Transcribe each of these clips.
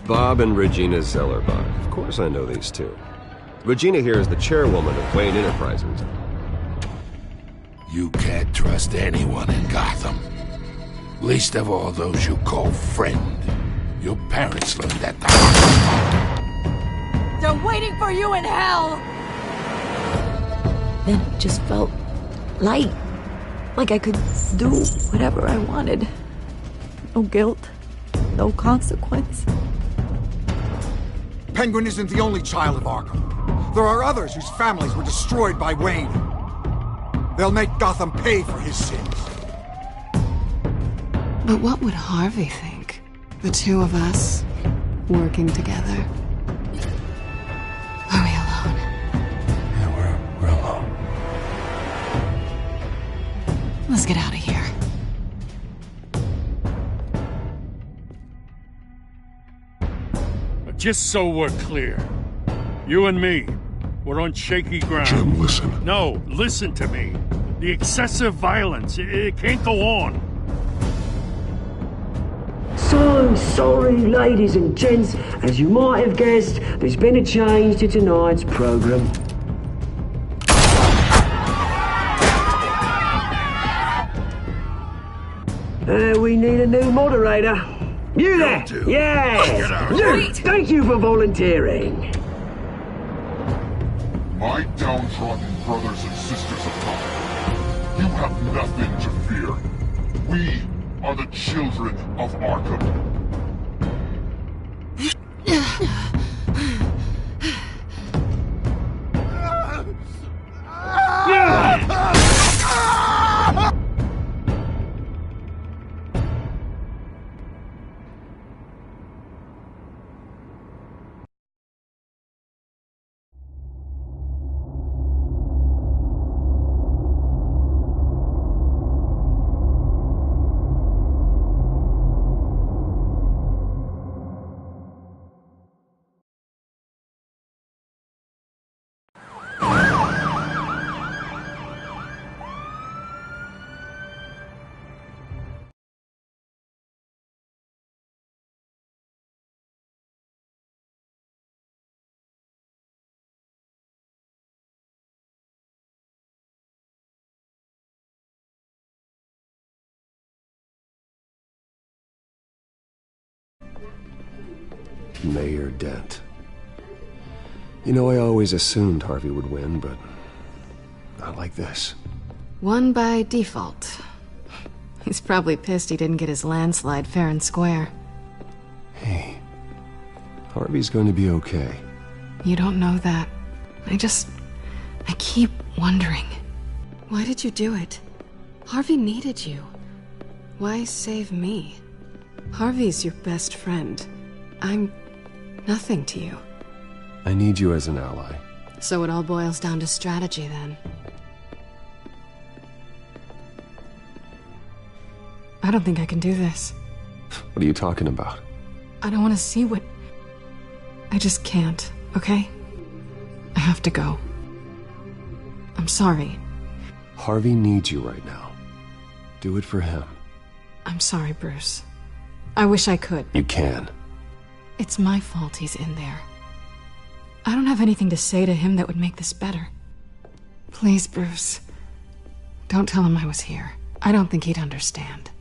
Bob and Regina Zellerbach. Of course I know these two. Regina here is the chairwoman of Wayne Enterprises. You can't trust anyone in Gotham. Least of all those you call friend. Your parents learned that the They're waiting for you in hell! Then it just felt light. Like I could do whatever I wanted. No guilt. No consequence. Penguin isn't the only child of Arkham. There are others whose families were destroyed by Wayne. They'll make Gotham pay for his sins. But what would Harvey think? The two of us, working together. Are we alone? Yeah, we're alone. Let's get out of here. Just so we're clear, you and me, we're on shaky ground. Jim, listen. No, listen to me. The excessive violence, it can't go on. So sorry, ladies and gents. As you might have guessed, there's been a change to tonight's program. We need a new moderator. You there? Yeah! You! Thank you for volunteering. My downtrodden brothers and sisters of Gotham, you have nothing to fear. We are the children of Arkham. Mayor Dent. You know, I always assumed Harvey would win, but not like this. Won by default. He's probably pissed he didn't get his landslide fair and square. Hey, Harvey's going to be okay. You don't know that. I keep wondering. Why did you do it? Harvey needed you. Why save me? Harvey's your best friend. I'm nothing to you. I need you as an ally. So it all boils down to strategy, then. I don't think I can do this. What are you talking about? I don't want to see what... I just can't, okay? I have to go. I'm sorry. Harvey needs you right now. Do it for him. I'm sorry, Bruce. I wish I could. You can. It's my fault he's in there. I don't have anything to say to him that would make this better. Please, Bruce. Don't tell him I was here. I don't think he'd understand.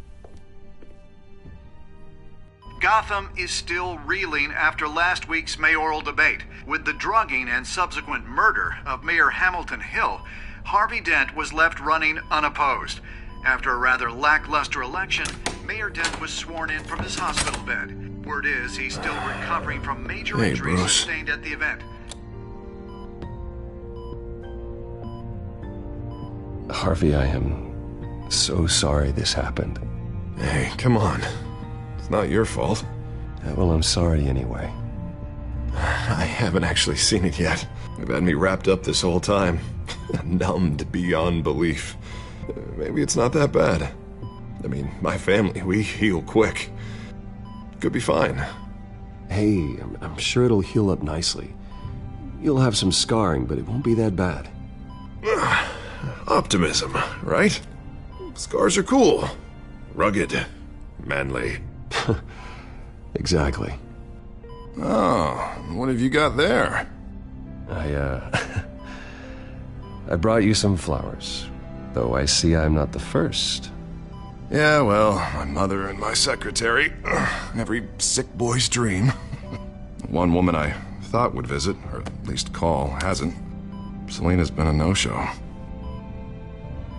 Gotham is still reeling after last week's mayoral debate. With the drugging and subsequent murder of Mayor Hamilton Hill, Harvey Dent was left running unopposed. After a rather lackluster election, Mayor Dent was sworn in from his hospital bed. Word is he's still recovering from major injuries sustained at the event. Harvey, I am so sorry this happened. Hey, come on. It's not your fault. Well, I'm sorry anyway. I haven't actually seen it yet. They've had me wrapped up this whole time. Numbed beyond belief. Maybe it's not that bad. I mean, my family, we heal quick. Could be fine. Hey, I'm sure it'll heal up nicely. You'll have some scarring, but it won't be that bad. Optimism, right? Scars are cool. Rugged. Manly. Exactly. Oh, what have you got there? I brought you some flowers. Though I see I'm not the first. Yeah, well, my mother and my secretary. Every sick boy's dream. One woman I thought would visit, or at least call, hasn't. Selena's been a no-show.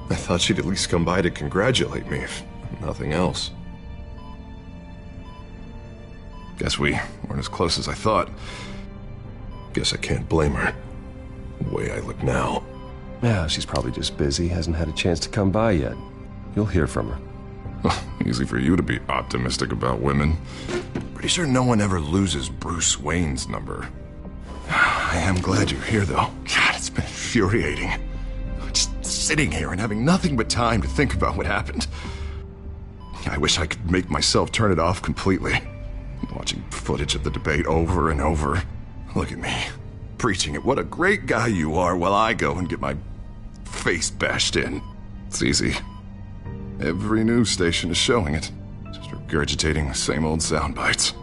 I thought she'd at least come by to congratulate me, if nothing else. Guess we weren't as close as I thought. Guess I can't blame her. The way I look now. Yeah, she's probably just busy, hasn't had a chance to come by yet. You'll hear from her. Easy for you to be optimistic about women. Pretty sure no one ever loses Bruce Wayne's number. I am glad you're here, though. God, it's been infuriating. Just sitting here and having nothing but time to think about what happened. I wish I could make myself turn it off completely. Watching footage of the debate over and over. Look at me, preaching at what a great guy you are while I go and get my face bashed in. It's easy. Every news station is showing it. Just regurgitating the same old sound bites.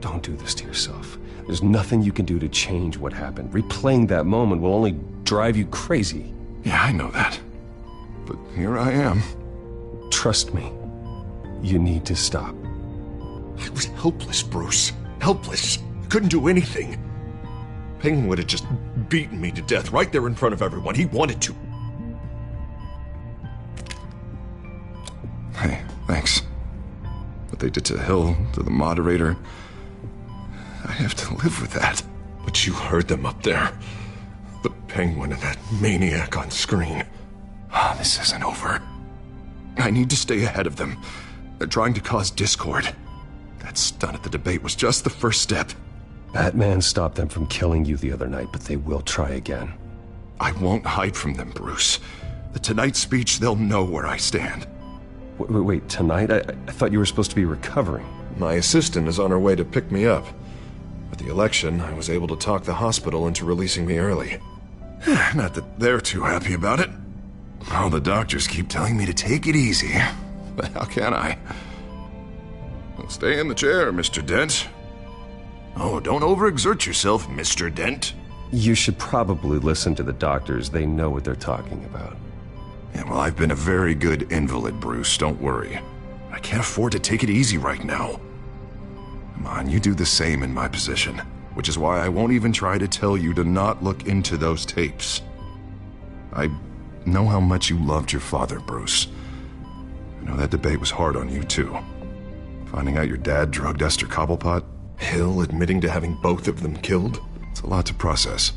Don't do this to yourself. There's nothing you can do to change what happened. Replaying that moment will only drive you crazy. Yeah, I know that. But here I am. Trust me. You need to stop. I was helpless, Bruce. Helpless. Couldn't do anything. Penguin would have just beaten me to death right there in front of everyone. He wanted to. Hey, thanks. What they did to Hill, to the moderator, I have to live with that. But you heard them up there. The Penguin and that maniac on screen. This isn't over. I need to stay ahead of them. They're trying to cause discord. That stunt at the debate was just the first step. Batman stopped them from killing you the other night, but they will try again. I won't hide from them, Bruce. The Tonight speech, they'll know where I stand. Wait, tonight? I thought you were supposed to be recovering. My assistant is on her way to pick me up. With the election, I was able to talk the hospital into releasing me early. Not that they're too happy about it. All the doctors keep telling me to take it easy. But how can I? Well, stay in the chair, Mr. Dent. Oh, don't overexert yourself, Mr. Dent. You should probably listen to the doctors. They know what they're talking about. Yeah, well, I've been a very good invalid, Bruce. Don't worry. I can't afford to take it easy right now. Come on, you do the same in my position. Which is why I won't even try to tell you to not look into those tapes. I know how much you loved your father, Bruce. I know that debate was hard on you, too. Finding out your dad drugged Esther Cobblepot, Hill admitting to having both of them killed, it's a lot to process.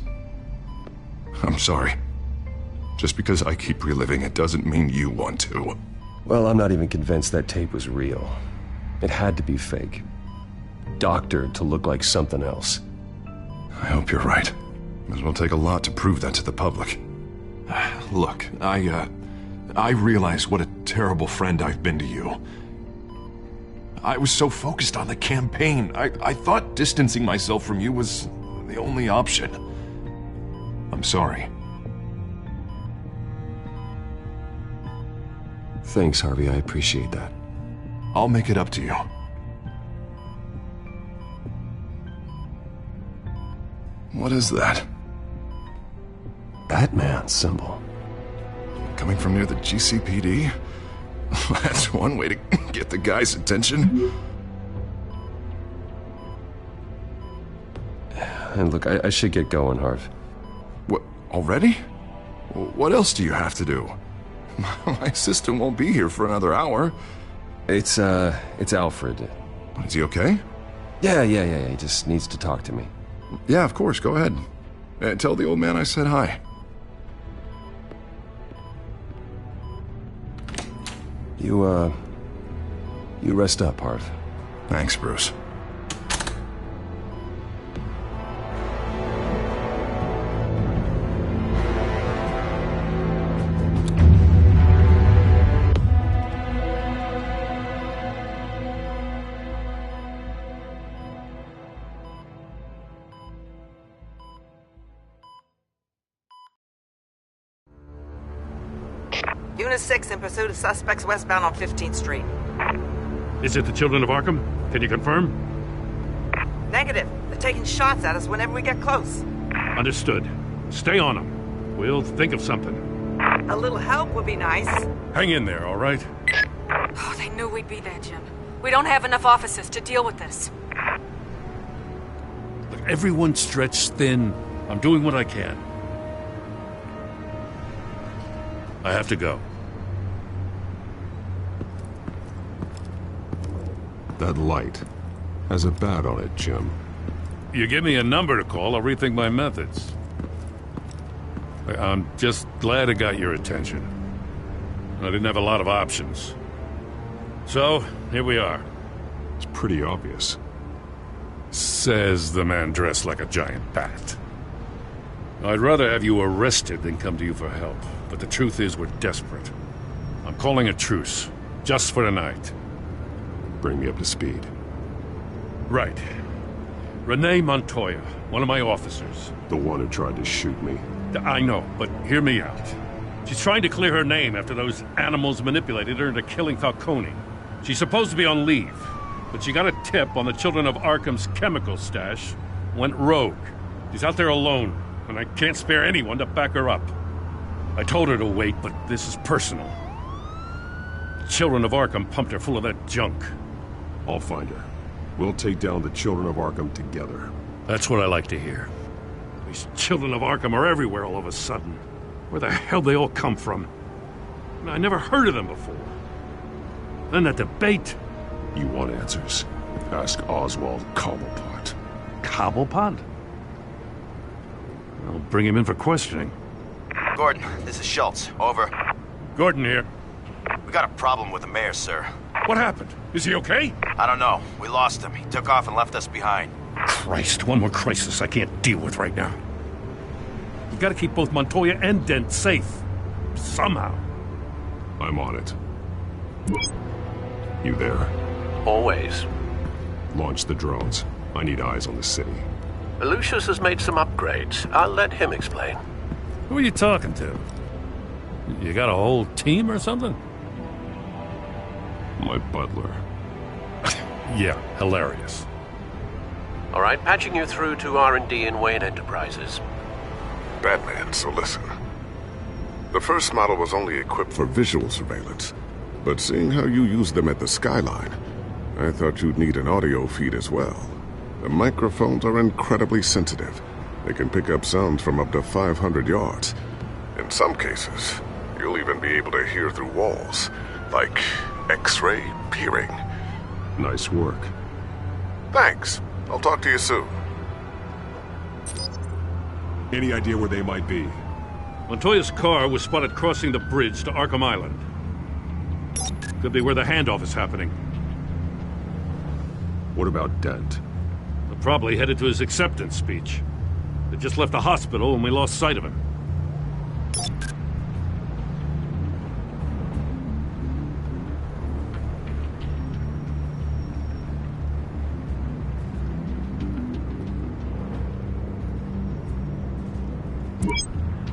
I'm sorry. Just because I keep reliving it doesn't mean you want to. Well, I'm not even convinced that tape was real. It had to be fake. Doctored to look like something else. I hope you're right. It will take a lot to prove that to the public. Look, I realize what a terrible friend I've been to you. I was so focused on the campaign. I thought distancing myself from you was the only option. I'm sorry. Thanks, Harvey. I appreciate that. I'll make it up to you. What is that? Batman symbol. Coming from near the GCPD? That's one way to get the guy's attention. And look, I should get going, Harv. What, already? What else do you have to do? My assistant won't be here for another hour. It's Alfred. Is he okay? Yeah, he just needs to talk to me. Yeah, of course, go ahead. Tell the old man I said hi. You rest up, Harv. Thanks, Bruce. Unit 6 in pursuit of suspects westbound on 15th Street. Is it the Children of Arkham? Can you confirm? Negative. They're taking shots at us whenever we get close. Understood. Stay on them. We'll think of something. A little help would be nice. Hang in there, all right? Oh, they knew we'd be there, Jim. We don't have enough officers to deal with this. Look, everyone's stretched thin. I'm doing what I can. I have to go. That light has a bat on it, Jim. You give me a number to call, I'll rethink my methods. I'm just glad it got your attention. I didn't have a lot of options. So, here we are. It's pretty obvious. Says the man dressed like a giant bat. I'd rather have you arrested than come to you for help. But the truth is, we're desperate. I'm calling a truce. Just for tonight. Bring me up to speed. Right. Renee Montoya, one of my officers. The one who tried to shoot me. I know, but hear me out. She's trying to clear her name after those animals manipulated her into killing Falcone. She's supposed to be on leave, but she got a tip on the Children of Arkham's chemical stash, went rogue. She's out there alone, and I can't spare anyone to back her up. I told her to wait, but this is personal. The Children of Arkham pumped her full of that junk. I'll find her. We'll take down the Children of Arkham together. That's what I like to hear. These Children of Arkham are everywhere all of a sudden. Where the hell they all come from? I never heard of them before. Then that debate. You want answers? Ask Oswald Cobblepot. Cobblepot? I'll bring him in for questioning. Gordon, this is Schultz. Over. Gordon here. We got a problem with the mayor, sir. What happened? Is he okay? I don't know. We lost him. He took off and left us behind. Christ, one more crisis I can't deal with right now. You gotta keep both Montoya and Dent safe. Somehow. I'm on it. You there? Always. Launch the drones. I need eyes on the city. Lucius has made some upgrades. I'll let him explain. Who are you talking to? You got a whole team or something? My butler. Yeah, hilarious. All right, patching you through to R&D in Wayne Enterprises. Batman, so listen. The first model was only equipped for visual surveillance, but seeing how you use them at the Skyline, I thought you'd need an audio feed as well. The microphones are incredibly sensitive. They can pick up sounds from up to 500 yards. In some cases, you'll even be able to hear through walls, like X-ray peering. Nice work. Thanks. I'll talk to you soon. Any idea where they might be? Montoya's car was spotted crossing the bridge to Arkham Island. Could be where the handoff is happening. What about Dent? They're probably headed to his acceptance speech. They just left the hospital and we lost sight of him.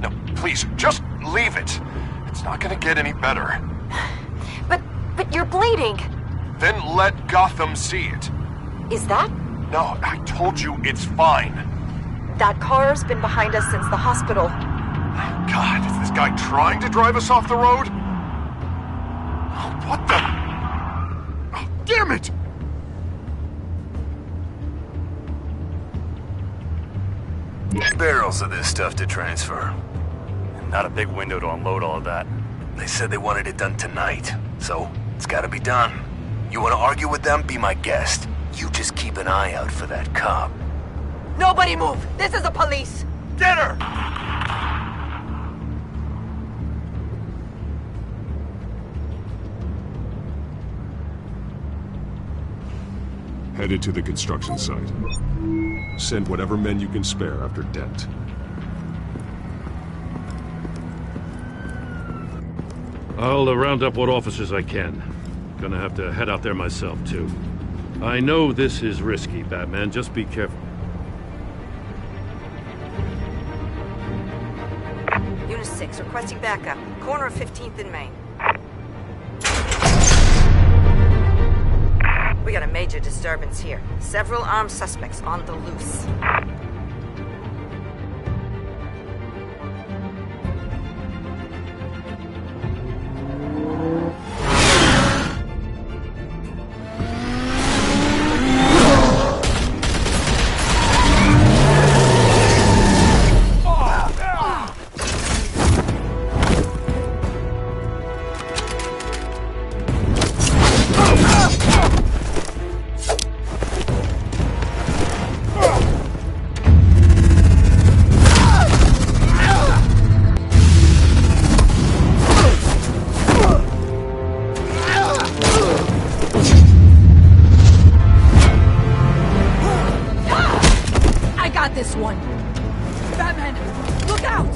No, please, just leave it. It's not gonna get any better. But you're bleeding. Then let Gotham see it. Is that? No, I told you it's fine. That car's been behind us since the hospital. God, is this guy trying to drive us off the road? Oh, what the? Oh, damn it! Barrels of this stuff to transfer. Not a big window to unload all of that. They said they wanted it done tonight, so it's gotta be done. You wanna argue with them? Be my guest. You just keep an eye out for that cop. Nobody move! This is the police! Get her! Headed to the construction site. Send whatever men you can spare after Dent. I'll round up what officers I can. Gonna have to head out there myself, too. I know this is risky, Batman. Just be careful. Unit 6, requesting backup. Corner of 15th and Main. We got a major disturbance here. Several armed suspects on the loose. This one. Batman, look out!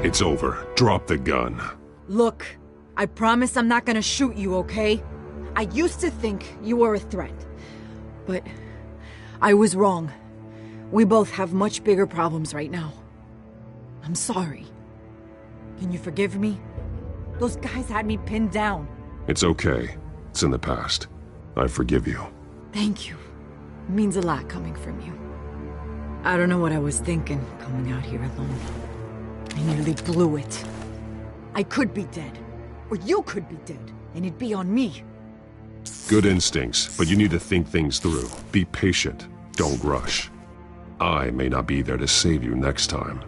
It's over. Drop the gun. Look, I promise I'm not gonna shoot you, okay? I used to think you were a threat, but I was wrong. We both have much bigger problems right now. I'm sorry. Can you forgive me? Those guys had me pinned down. It's okay. It's in the past. I forgive you. Thank you. It means a lot coming from you. I don't know what I was thinking, coming out here alone. I nearly blew it. I could be dead. Or you could be dead, and it'd be on me. Good instincts, but you need to think things through. Be patient. Don't rush. I may not be there to save you next time.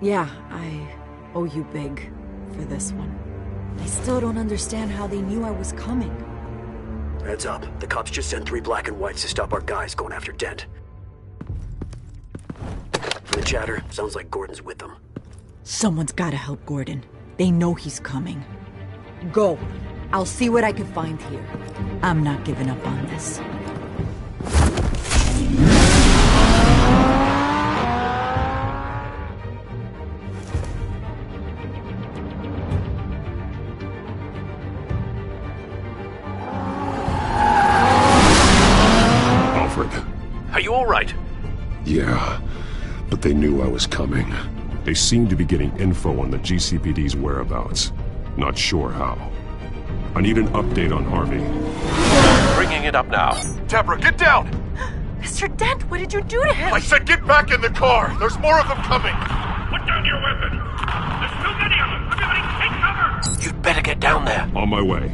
Yeah, I owe you big for this one. I still don't understand how they knew I was coming. Heads up. The cops just sent 3 black and whites to stop our guys going after Dent. From the chatter, sounds like Gordon's with them. Someone's gotta help Gordon. They know he's coming. Go. I'll see what I can find here. I'm not giving up on this. Are you all right? Yeah, but they knew I was coming. They seemed to be getting info on the GCPD's whereabouts. Not sure how. I need an update on Harvey. Bringing it up now. Deborah, get down! Mr. Dent, what did you do to him? I said get back in the car! There's more of them coming! Put down your weapon! There's too many of them! Everybody take cover! You'd better get down there. On my way.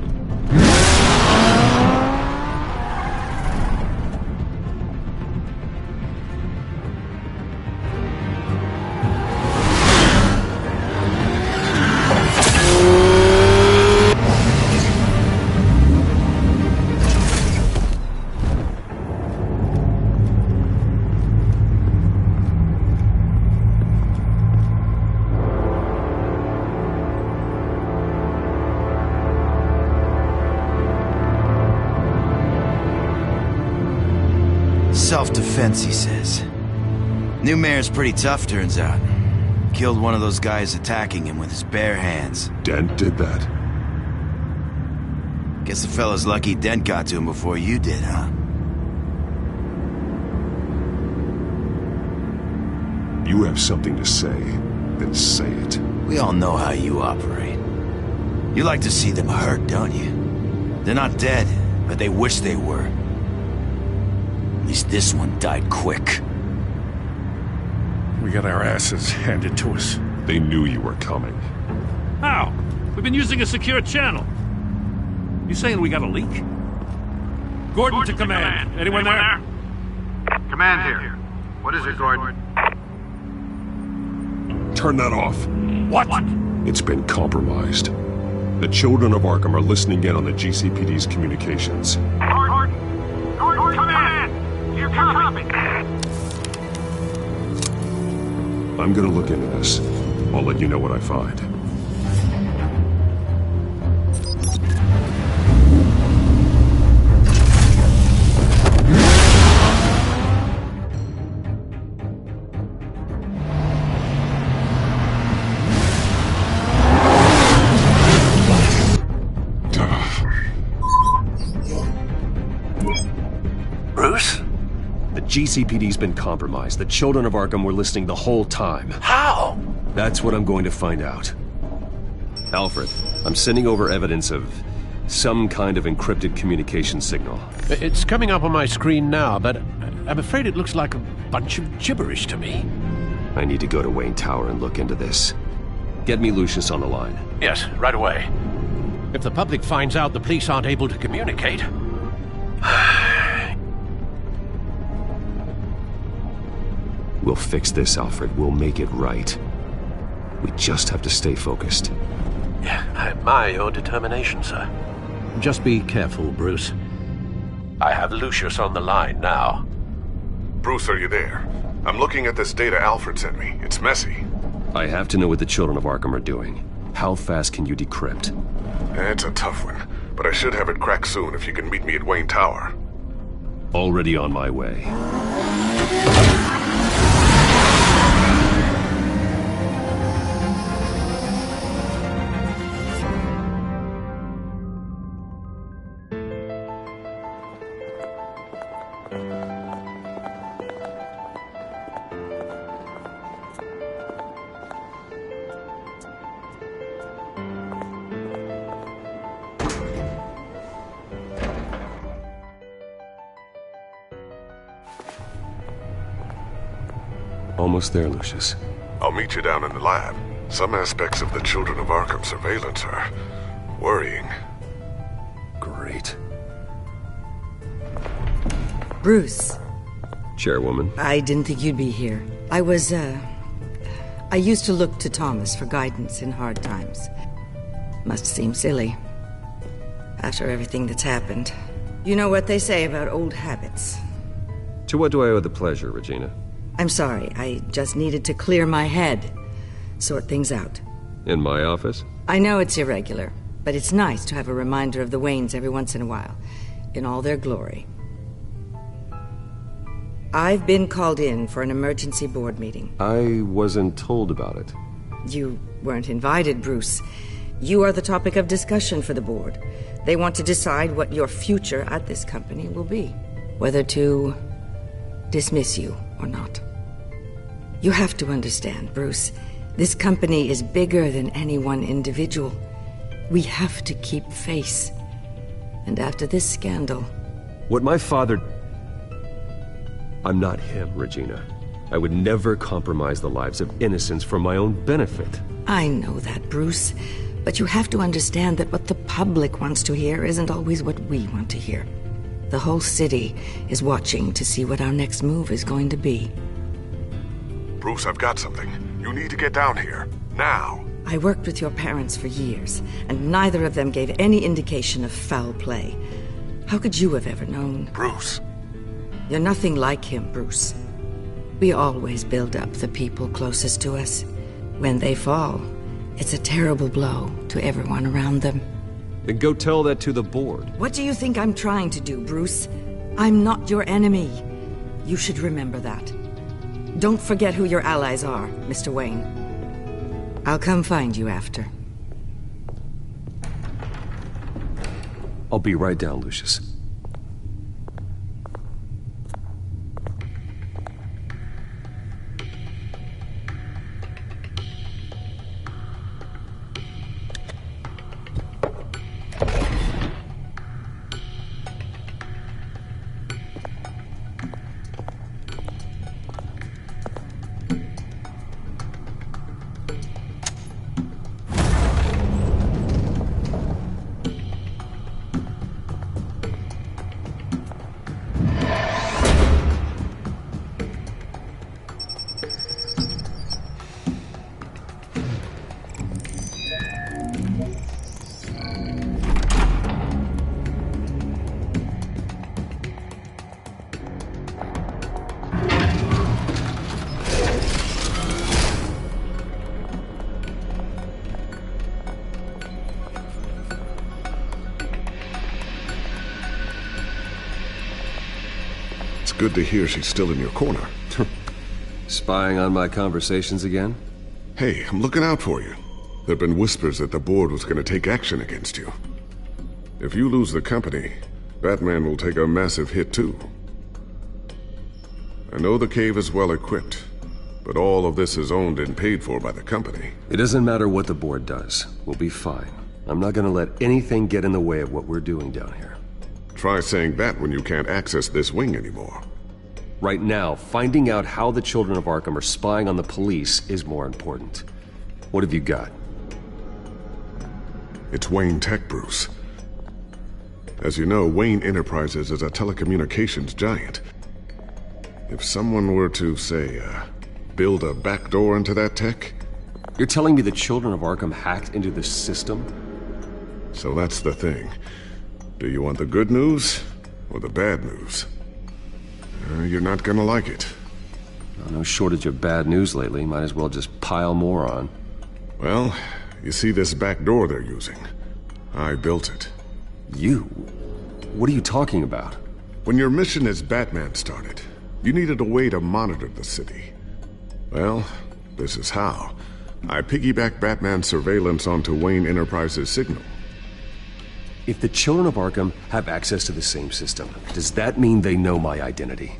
Self-defense, he says. New mayor's pretty tough, turns out. Killed one of those guys attacking him with his bare hands. Dent did that? Guess the fella's lucky Dent got to him before you did, huh? You have something to say, then say it. We all know how you operate. You like to see them hurt, don't you? They're not dead, but they wish they were. At least this one died quick. We got our asses handed to us. They knew you were coming. How? We've been using a secure channel. You saying we got a leak? Gordon to command. Anyone there? Command here. What is it, Gordon? Turn that off. What? It's been compromised. The children of Arkham are listening in on the GCPD's communications. Gordon, command! You copy? I'm gonna look into this. I'll let you know what I find. Bruce? GCPD's been compromised. The children of Arkham were listening the whole time. How? That's what I'm going to find out. Alfred, I'm sending over evidence of some kind of encrypted communication signal. It's coming up on my screen now, but I'm afraid it looks like a bunch of gibberish to me. I need to go to Wayne Tower and look into this. Get me Lucius on the line. Yes, right away. If the public finds out the police aren't able to communicate... We'll fix this, Alfred. We'll make it right. We just have to stay focused. Yeah, I admire your determination, sir. Just be careful, Bruce. I have Lucius on the line now. Bruce, are you there? I'm looking at this data Alfred sent me. It's messy. I have to know what the children of Arkham are doing. How fast can you decrypt? It's a tough one, but I should have it cracked soon if you can meet me at Wayne Tower. Already on my way. Almost there, Lucius. I'll meet you down in the lab. Some aspects of the Children of Arkham surveillance are worrying. Great. Bruce. Chairwoman. I didn't think you'd be here. I used to look to Thomas for guidance in hard times. Must seem silly. After everything that's happened. You know what they say about old habits. To what do I owe the pleasure, Regina? I'm sorry, I just needed to clear my head. Sort things out. In my office? I know it's irregular, but it's nice to have a reminder of the Waynes every once in a while. In all their glory. I've been called in for an emergency board meeting. I wasn't told about it. You weren't invited, Bruce. You are the topic of discussion for the board. They want to decide what your future at this company will be. Whether to dismiss you or not. You have to understand, Bruce. This company is bigger than any one individual. We have to keep face. And after this scandal... What my father... I'm not him, Regina. I would never compromise the lives of innocents for my own benefit. I know that, Bruce. But you have to understand that what the public wants to hear isn't always what we want to hear. The whole city is watching to see what our next move is going to be. Bruce, I've got something. You need to get down here. Now. I worked with your parents for years, and neither of them gave any indication of foul play. How could you have ever known? Bruce. You're nothing like him, Bruce. We always build up the people closest to us. When they fall, it's a terrible blow to everyone around them. Then go tell that to the board. What do you think I'm trying to do, Bruce? I'm not your enemy. You should remember that. Don't forget who your allies are, Mr. Wayne. I'll come find you after. I'll be right down, Lucius. Good to hear she's still in your corner. Spying on my conversations again? Hey, I'm looking out for you. There've been whispers that the board was going to take action against you. If you lose the company, Batman will take a massive hit too. I know the cave is well equipped, but all of this is owned and paid for by the company. It doesn't matter what the board does. We'll be fine. I'm not gonna let anything get in the way of what we're doing down here. Try saying that when you can't access this wing anymore. Right now, finding out how the children of Arkham are spying on the police is more important. What have you got? It's Wayne Tech, Bruce. As you know, Wayne Enterprises is a telecommunications giant. If someone were to, say, build a backdoor into that tech... You're telling me the children of Arkham hacked into this system? So that's the thing. Do you want the good news or the bad news? You're not gonna like it. No shortage of bad news lately. Might as well just pile more on. Well, you see this back door they're using? I built it. You? What are you talking about? When your mission as Batman started, you needed a way to monitor the city. Well, this is how. I piggybacked Batman's surveillance onto Wayne Enterprises' signal. If the children of Arkham have access to the same system, does that mean they know my identity?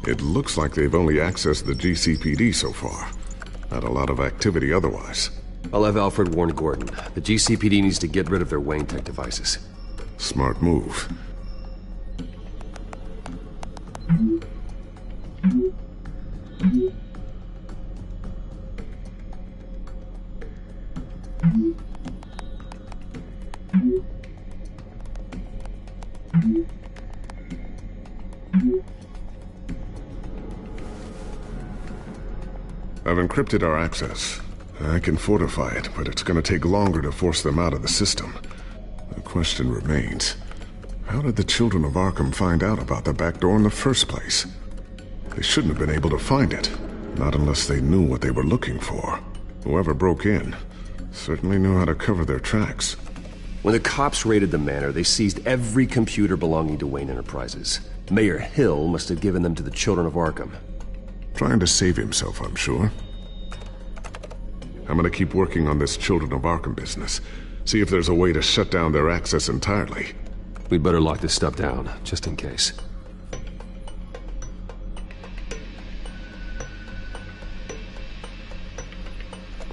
It looks like they've only accessed the GCPD so far. Not a lot of activity otherwise. I'll have Alfred warn Gordon. The GCPD needs to get rid of their Wayne Tech devices. Smart move. I've encrypted our access. I can fortify it, but it's gonna take longer to force them out of the system. The question remains, how did the children of Arkham find out about the back door in the first place? They shouldn't have been able to find it, not unless they knew what they were looking for. Whoever broke in certainly knew how to cover their tracks. When the cops raided the manor, they seized every computer belonging to Wayne Enterprises. Mayor Hill must have given them to the children of Arkham. Trying to save himself, I'm sure. I'm gonna keep working on this Children of Arkham business. See if there's a way to shut down their access entirely. We'd better lock this stuff down, just in case.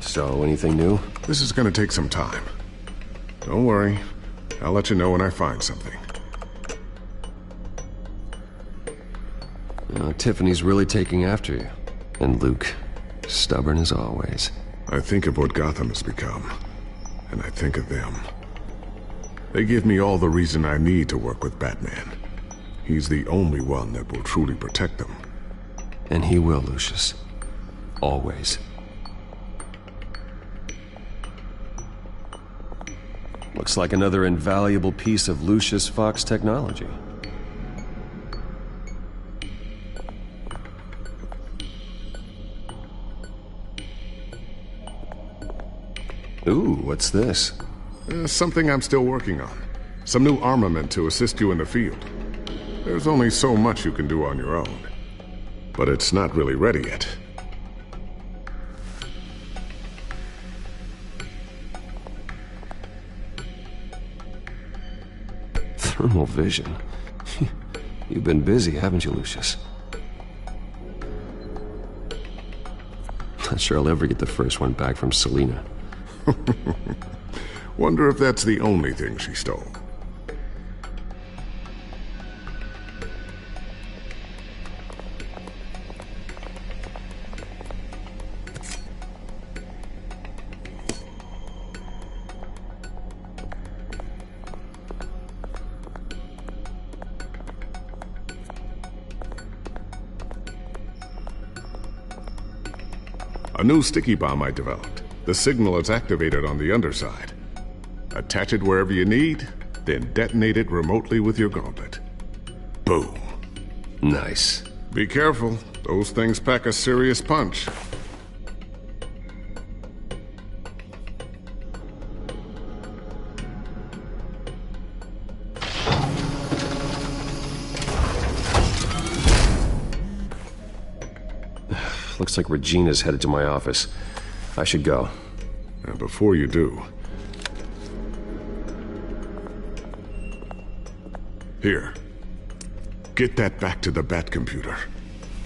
So, anything new? This is gonna take some time. Don't worry. I'll let you know when I find something. Tiffany's really taking after you. And Luke, stubborn as always. I think of what Gotham has become, and I think of them. They give me all the reason I need to work with Batman. He's the only one that will truly protect them. And he will, Lucius. Always. Looks like another invaluable piece of Lucius Fox technology. Ooh, what's this? Something I'm still working on. Some new armament to assist you in the field. There's only so much you can do on your own. But it's not really ready yet. Thermal vision? You've been busy, haven't you, Lucius? Not sure I'll ever get the first one back from Selina. Wonder if that's the only thing she stole. A new sticky bomb I developed. The signal is activated on the underside. Attach it wherever you need, then detonate it remotely with your gauntlet. Boom. Nice. Be careful. Those things pack a serious punch. Looks like Regina's headed to my office. I should go. And before you do... Here. Get that back to the Bat computer.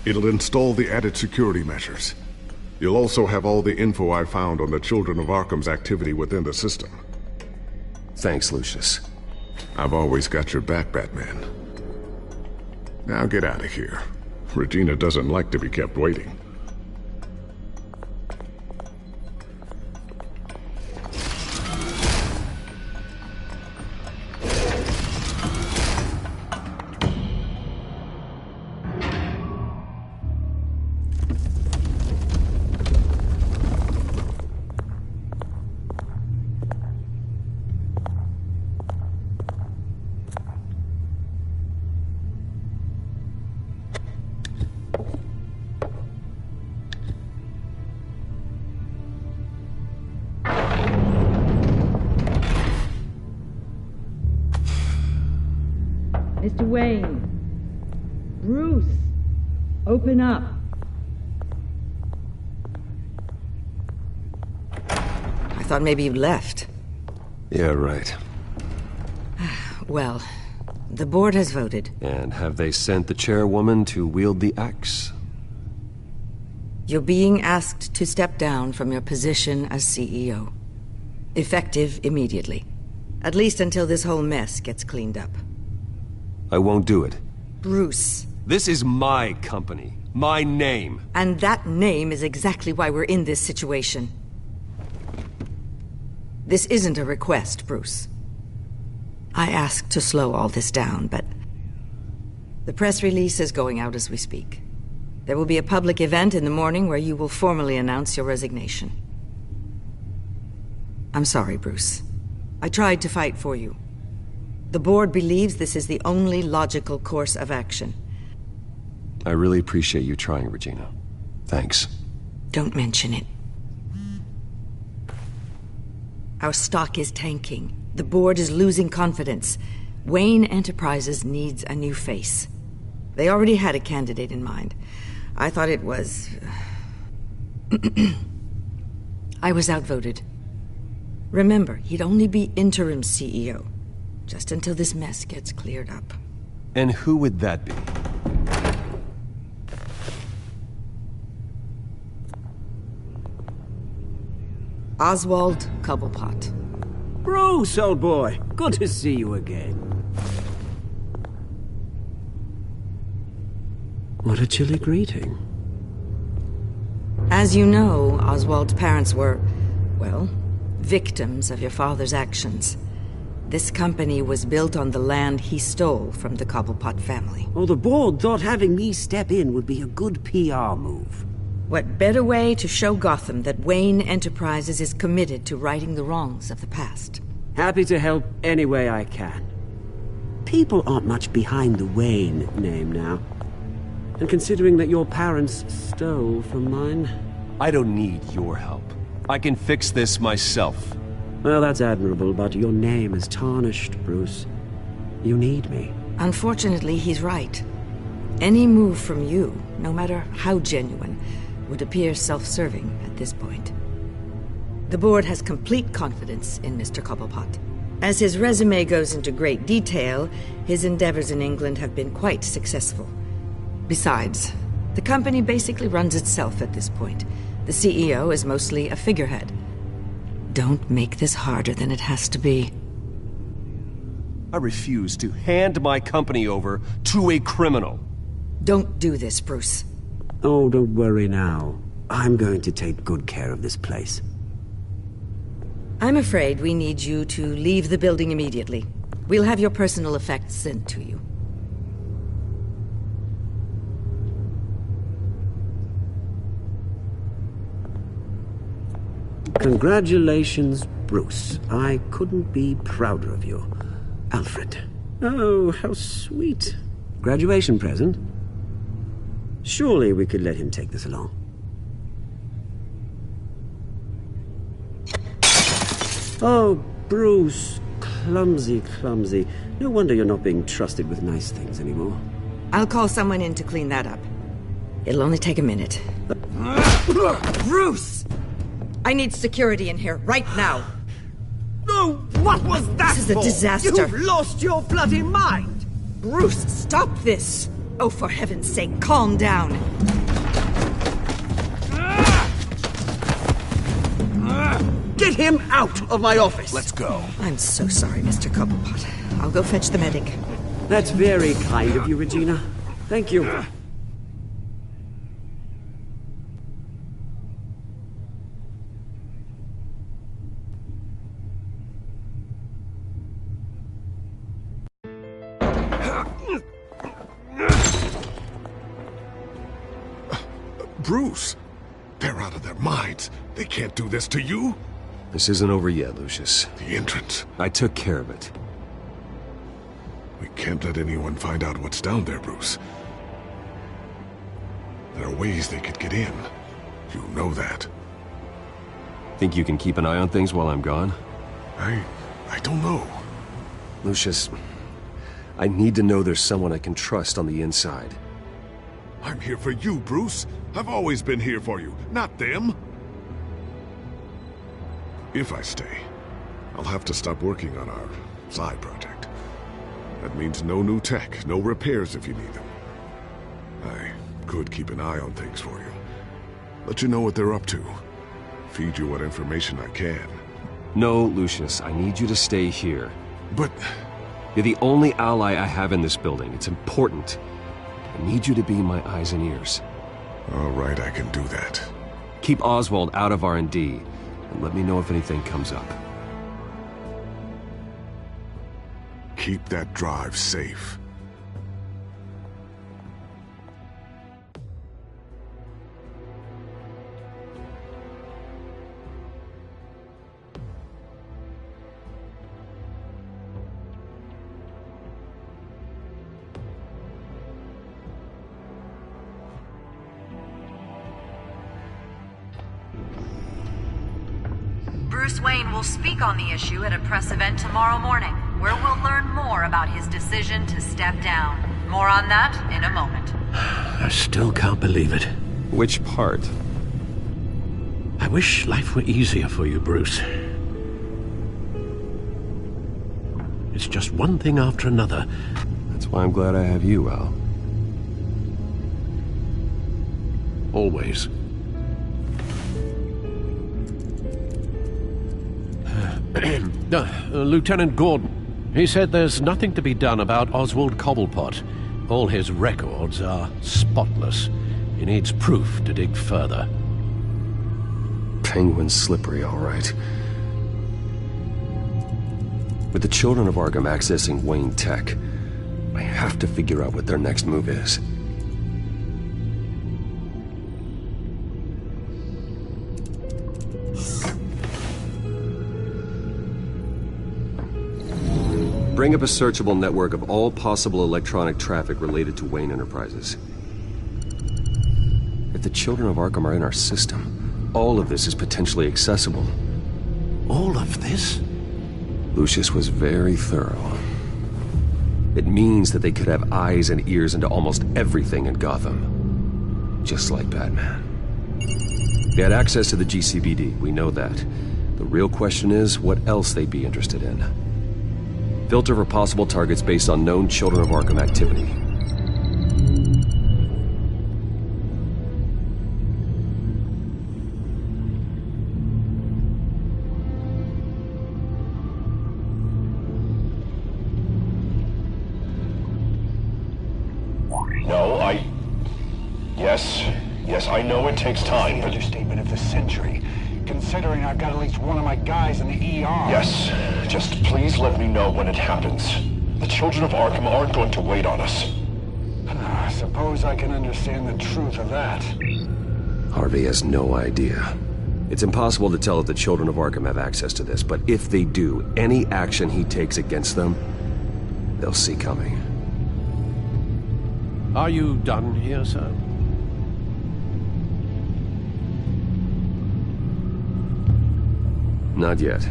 It'll install the added security measures. You'll also have all the info I found on the Children of Arkham's activity within the system. Thanks, Lucius. I've always got your back, Batman. Now get out of here. Regina doesn't like to be kept waiting. Mr. Wayne. Bruce. Open up. I thought maybe you left. Yeah, right. Well, the board has voted. And have they sent the chairwoman to wield the axe? You're being asked to step down from your position as CEO. Effective immediately. At least until this whole mess gets cleaned up. I won't do it. Bruce. This is my company. My name. And that name is exactly why we're in this situation. This isn't a request, Bruce. I asked to slow all this down, but the press release is going out as we speak. There will be a public event in the morning where you will formally announce your resignation. I'm sorry, Bruce. I tried to fight for you. The board believes this is the only logical course of action. I really appreciate you trying, Regina. Thanks. Don't mention it. Our stock is tanking. The board is losing confidence. Wayne Enterprises needs a new face. They already had a candidate in mind. I thought it was... I was outvoted. Remember, he'd only be interim CEO. Just until this mess gets cleared up. And who would that be? Oswald Cobblepot. Bruce, old boy. Good to see you again. What a chilly greeting. As you know, Oswald's parents were, well, victims of your father's actions. This company was built on the land he stole from the Cobblepot family. Oh, the board thought having me step in would be a good PR move. What better way to show Gotham that Wayne Enterprises is committed to righting the wrongs of the past? Happy to help any way I can. People aren't much behind the Wayne name now. And considering that your parents stole from mine... I don't need your help. I can fix this myself. Well, that's admirable, but your name is tarnished, Bruce. You need me. Unfortunately, he's right. Any move from you, no matter how genuine, would appear self-serving at this point. The board has complete confidence in Mr. Cobblepot. As his resume goes into great detail, his endeavors in England have been quite successful. Besides, the company basically runs itself at this point. The CEO is mostly a figurehead. Don't make this harder than it has to be. I refuse to hand my company over to a criminal. Don't do this, Bruce. Oh, don't worry now. I'm going to take good care of this place. I'm afraid we need you to leave the building immediately. We'll have your personal effects sent to you. Congratulations, Bruce. I couldn't be prouder of you. Alfred. Oh, how sweet. Graduation present? Surely we could let him take this along. Oh, Bruce. Clumsy, clumsy. No wonder you're not being trusted with nice things anymore. I'll call someone in to clean that up. It'll only take a minute. Bruce! I need security in here, right now. No, what was that This is a for? disaster. You've lost your bloody mind! Bruce, stop this! Oh, for heaven's sake, calm down. Get him out of my office! Let's go. I'm so sorry, Mr. Cobblepot. I'll go fetch the medic. That's very kind of you, Regina. Thank you. Bruce, they're out of their minds. They can't do this to you. This isn't over yet, Lucius. The entrance. I took care of it. We can't let anyone find out what's down there, Bruce. There are ways they could get in. You know that. Think you can keep an eye on things while I'm gone? I don't know. Lucius, I need to know there's someone I can trust on the inside. I'm here for you, Bruce. I've always been here for you, not them. If I stay, I'll have to stop working on our side project. That means no new tech, no repairs if you need them. I could keep an eye on things for you. Let you know what they're up to. Feed you what information I can. No, Lucius, I need you to stay here. But... You're the only ally I have in this building. It's important. I need you to be my eyes and ears. All right, I can do that. Keep Oswald out of R&D, and let me know if anything comes up. Keep that drive safe. Bruce Wayne will speak on the issue at a press event tomorrow morning, where we'll learn more about his decision to step down. More on that in a moment. I still can't believe it. Which part? I wish life were easier for you, Bruce. It's just one thing after another. That's why I'm glad I have you, Al. Always. Lieutenant Gordon. He said there's nothing to be done about Oswald Cobblepot. All his records are spotless. He needs proof to dig further. Penguin's slippery, all right. With the children of Arkham accessing Wayne Tech, I have to figure out what their next move is. Bring up a searchable network of all possible electronic traffic related to Wayne Enterprises. If the children of Arkham are in our system, all of this is potentially accessible. All of this? Lucius was very thorough. It means that they could have eyes and ears into almost everything in Gotham. Just like Batman. They had access to the GCPD, we know that. The real question is, what else they'd be interested in. Filter for possible targets based on known Children of Arkham activity. No, Yes, I know it takes time, but... Understatement of the century. Considering I've got at least one of my guys in the ER. Yes, just please let me know when it happens. The children of Arkham aren't going to wait on us. I suppose I can understand the truth of that. Harvey has no idea. It's impossible to tell if the children of Arkham have access to this, but if they do, any action he takes against them, they'll see coming. Are you done here, sir? Not yet.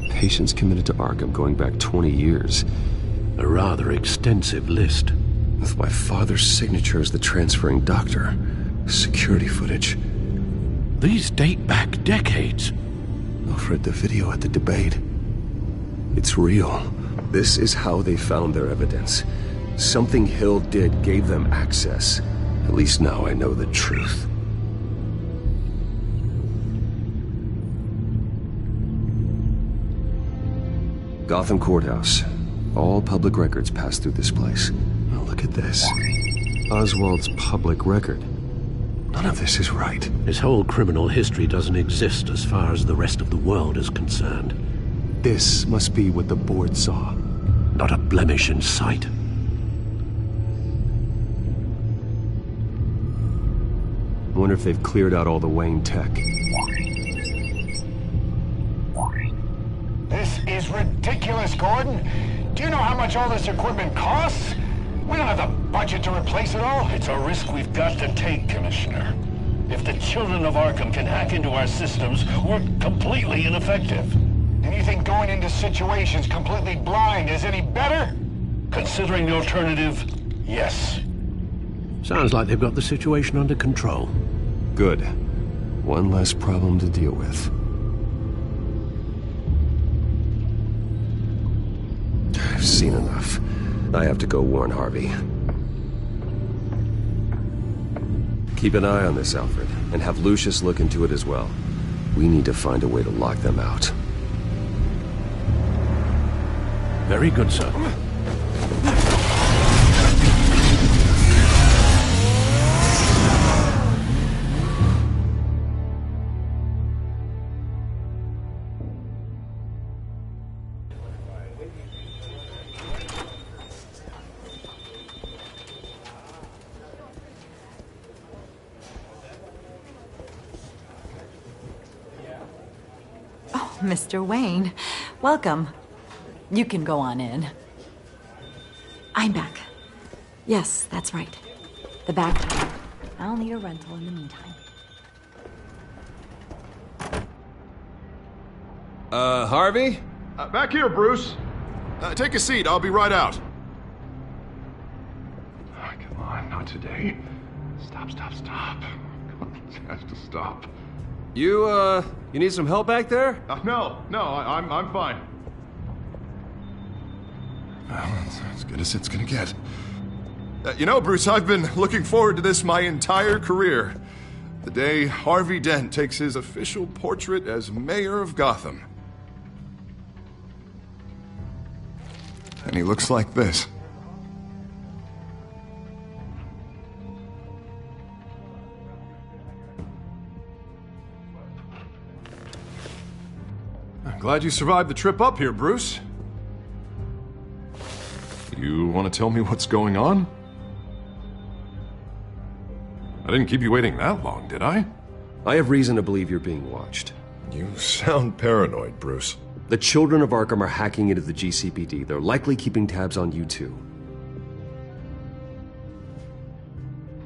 Patients committed to Arkham going back 20 years. A rather extensive list. With my father's signature as the transferring doctor. Security footage. These date back decades. Alfred, the video at the debate. It's real. This is how they found their evidence. Something Hill did gave them access. At least now I know the truth. Gotham Courthouse. All public records pass through this place. Oh, look at this. Oswald's public record. None of this is right. His whole criminal history doesn't exist as far as the rest of the world is concerned. This must be what the board saw. Not a blemish in sight. I wonder if they've cleared out all the Wayne tech. This is ridiculous, Gordon. Do you know how much all this equipment costs? We don't have the budget to replace it all. It's a risk we've got to take, Commissioner. If the children of Arkham can hack into our systems, we're completely ineffective. And you think going into situations completely blind is any better? Considering the alternative, yes. Sounds like they've got the situation under control. Good. One less problem to deal with. I've seen enough. I have to go warn Harvey. Keep an eye on this, Alfred, and have Lucius look into it as well. We need to find a way to lock them out. Very good, sir. Mr. Wayne, welcome. You can go on in. I'm back. Yes, that's right. The back door. I'll need a rental in the meantime. Harvey? Back here, Bruce. Take a seat. I'll be right out. Oh, come on, not today. Stop. Come on, it has to stop. You need some help back there? No, I'm fine. Well, that's as good as it's gonna get. You know, Bruce, I've been looking forward to this my entire career. The day Harvey Dent takes his official portrait as mayor of Gotham. And he looks like this. I'm glad you survived the trip up here, Bruce. You want to tell me what's going on? I didn't keep you waiting that long, did I? I have reason to believe you're being watched. You sound paranoid, Bruce. The children of Arkham are hacking into the GCPD. They're likely keeping tabs on you too.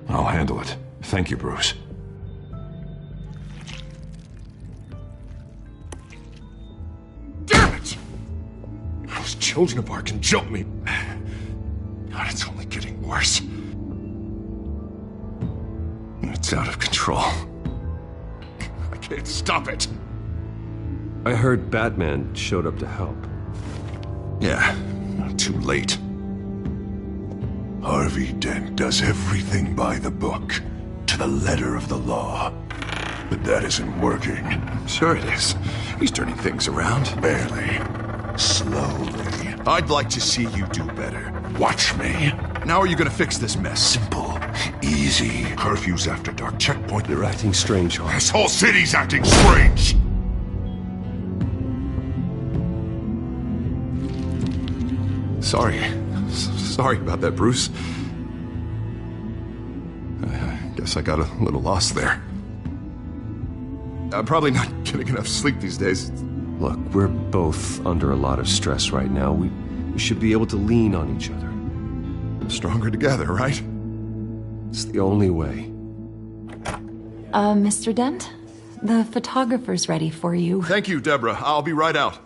I'll handle it. Thank you, Bruce. Damn it! Those children of Arkham jumped me. God, it's only getting worse. It's out of control. I can't stop it. I heard Batman showed up to help. Yeah, too late. Harvey Dent does everything by the book, to the letter of the law. But that isn't working. Sure it is. He's turning things around. Barely. Slowly. I'd like to see you do better. Watch me. Now are you gonna fix this mess? Simple. Easy. Curfews after dark. Checkpoint. They're acting strange, Harvey. This whole city's acting strange! Sorry about that, Bruce. I guess I got a little lost there. I'm probably not getting enough sleep these days. Look, we're both under a lot of stress right now. We should be able to lean on each other. Stronger together, right? It's the only way. Mr. Dent? The photographer's ready for you. Thank you, Deborah. I'll be right out.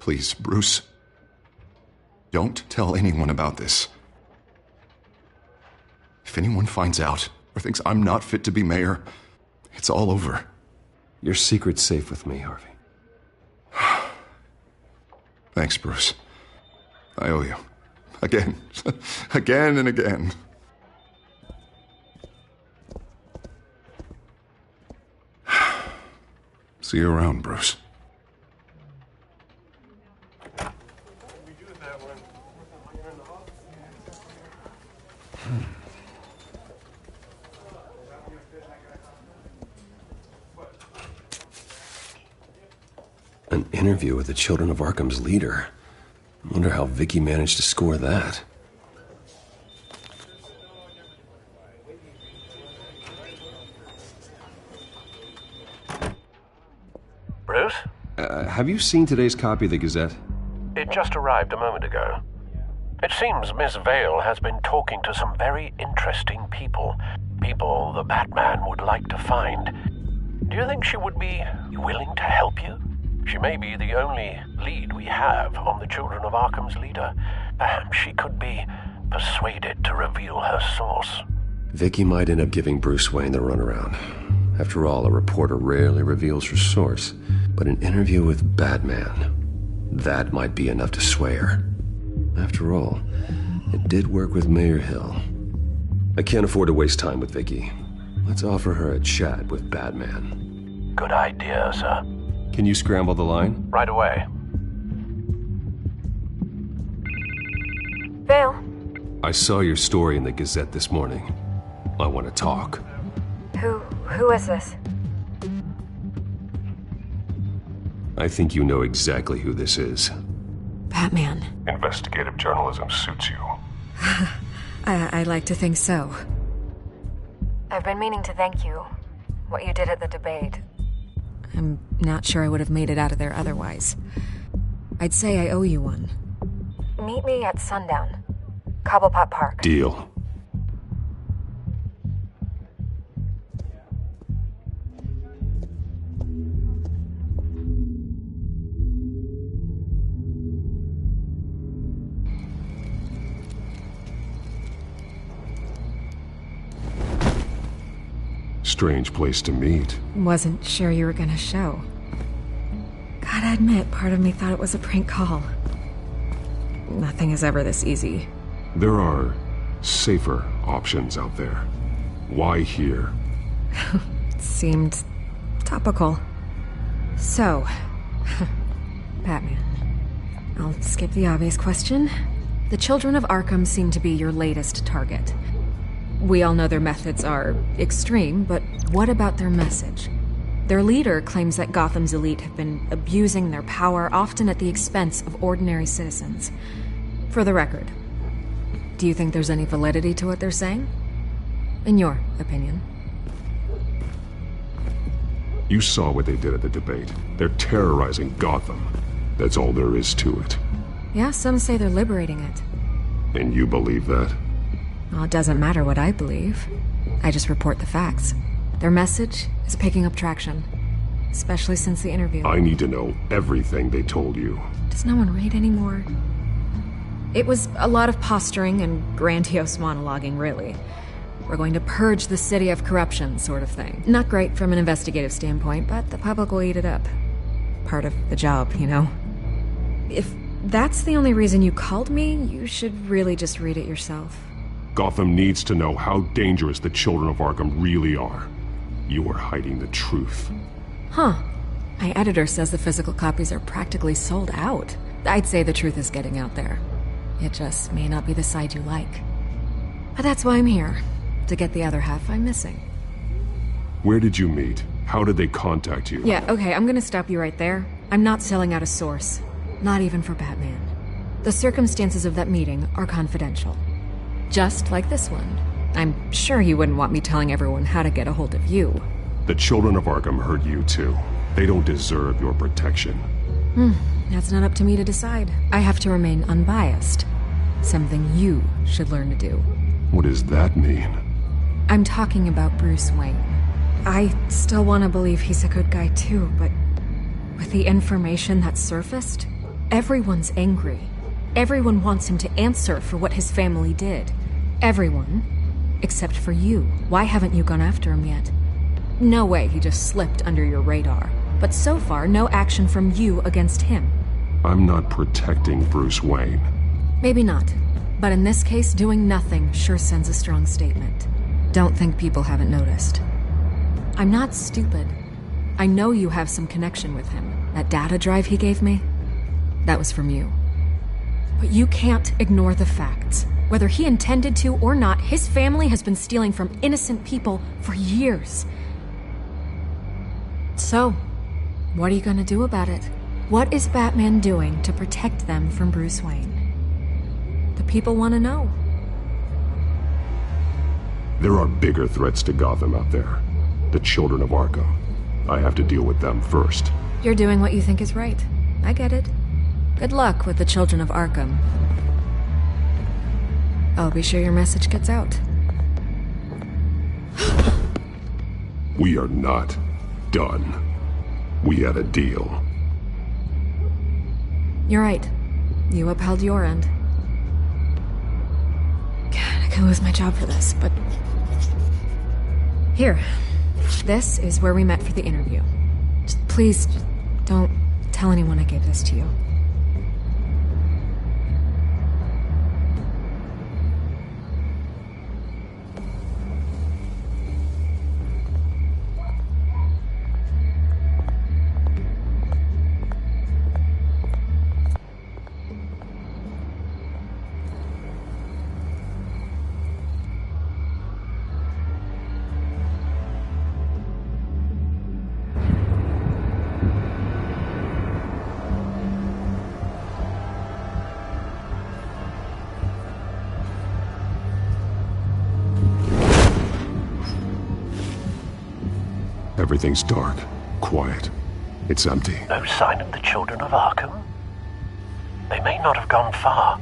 Please, Bruce. Don't tell anyone about this. If anyone finds out or thinks I'm not fit to be mayor, it's all over. Your secret's safe with me, Harvey. Thanks, Bruce. I owe you. Again. Again and again. See you around, Bruce. An interview with the Children of Arkham's leader. I wonder how Vicky managed to score that. Bruce? Have you seen today's copy of the Gazette? It just arrived a moment ago. It seems Miss Vale has been talking to some very interesting people. People the Batman would like to find. Do you think she would be willing to help you? She may be the only lead we have on the Children of Arkham's leader. Perhaps she could be persuaded to reveal her source. Vicky might end up giving Bruce Wayne the runaround. After all, a reporter rarely reveals her source. But an interview with Batman, that might be enough to sway her. After all, it did work with Mayor Hill. I can't afford to waste time with Vicky. Let's offer her a chat with Batman. Good idea, sir. Can you scramble the line? Right away. Vale. I saw your story in the Gazette this morning. I want to talk. Who is this? I think you know exactly who this is. Batman. Investigative journalism suits you. I like to think so. I've been meaning to thank you. What you did at the debate. I'm not sure I would have made it out of there otherwise. I'd say I owe you one. Meet me at sundown. Cobblepot Park. Deal. Strange place to meet. Wasn't sure you were gonna show. Gotta admit, part of me thought it was a prank call. Nothing is ever this easy. There are safer options out there. Why here? Seemed topical. So, Batman. I'll skip the obvious question. The Children of Arkham seem to be your latest target. We all know their methods are extreme, but what about their message? Their leader claims that Gotham's elite have been abusing their power, often at the expense of ordinary citizens. For the record, do you think there's any validity to what they're saying? In your opinion? You saw what they did at the debate. They're terrorizing Gotham. That's all there is to it. Yeah, some say they're liberating it. And you believe that? Well, it doesn't matter what I believe. I just report the facts. Their message is picking up traction, especially since the interview. I need to know everything they told you. Does no one read anymore? It was a lot of posturing and grandiose monologuing, really. We're going to purge the city of corruption, sort of thing. Not great from an investigative standpoint, but the public will eat it up. Part of the job, you know? If that's the only reason you called me, you should really just read it yourself. Gotham needs to know how dangerous the Children of Arkham really are. You are hiding the truth. Huh. My editor says the physical copies are practically sold out. I'd say the truth is getting out there. It just may not be the side you like. But that's why I'm here. To get the other half I'm missing. Where did you meet? How did they contact you? Yeah, okay, I'm gonna stop you right there. I'm not selling out a source. Not even for Batman. The circumstances of that meeting are confidential. Just like this one. I'm sure you wouldn't want me telling everyone how to get a hold of you. The Children of Arkham heard you too. They don't deserve your protection. That's not up to me to decide. I have to remain unbiased. Something you should learn to do. What does that mean? I'm talking about Bruce Wayne. I still want to believe he's a good guy too, but with the information that surfaced, Everyone's angry. Everyone wants him to answer for what his family did. Everyone. Except for you. Why haven't you gone after him yet? No way he just slipped under your radar. But so far, no action from you against him. I'm not protecting Bruce Wayne. Maybe not. But in this case, doing nothing sure sends a strong statement. Don't think people haven't noticed. I'm not stupid. I know you have some connection with him. That data drive he gave me, that was from you. But you can't ignore the facts. Whether he intended to or not, his family has been stealing from innocent people for years. So, what are you gonna do about it? What is Batman doing to protect them from Bruce Wayne? The people want to know. There are bigger threats to Gotham out there. The children of Arkham. I have to deal with them first. You're doing what you think is right. I get it. Good luck with the children of Arkham. I'll be sure your message gets out. We are not done. We had a deal. You're right. You upheld your end. God, I could lose my job for this, but... Here. This is where we met for the interview. Please, don't tell anyone I gave this to you. Everything's dark, quiet. It's empty. No sign of the children of Arkham? They may not have gone far.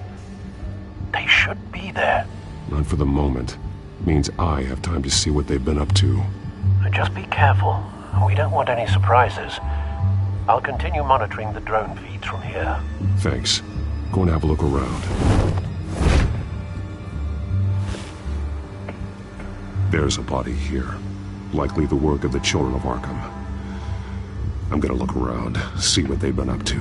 They should be there. Not for the moment. Means I have time to see what they've been up to. Just be careful. We don't want any surprises. I'll continue monitoring the drone feeds from here. Thanks. Go and have a look around. There's a body here. Likely the work of the children of Arkham. I'm gonna look around, see what they've been up to.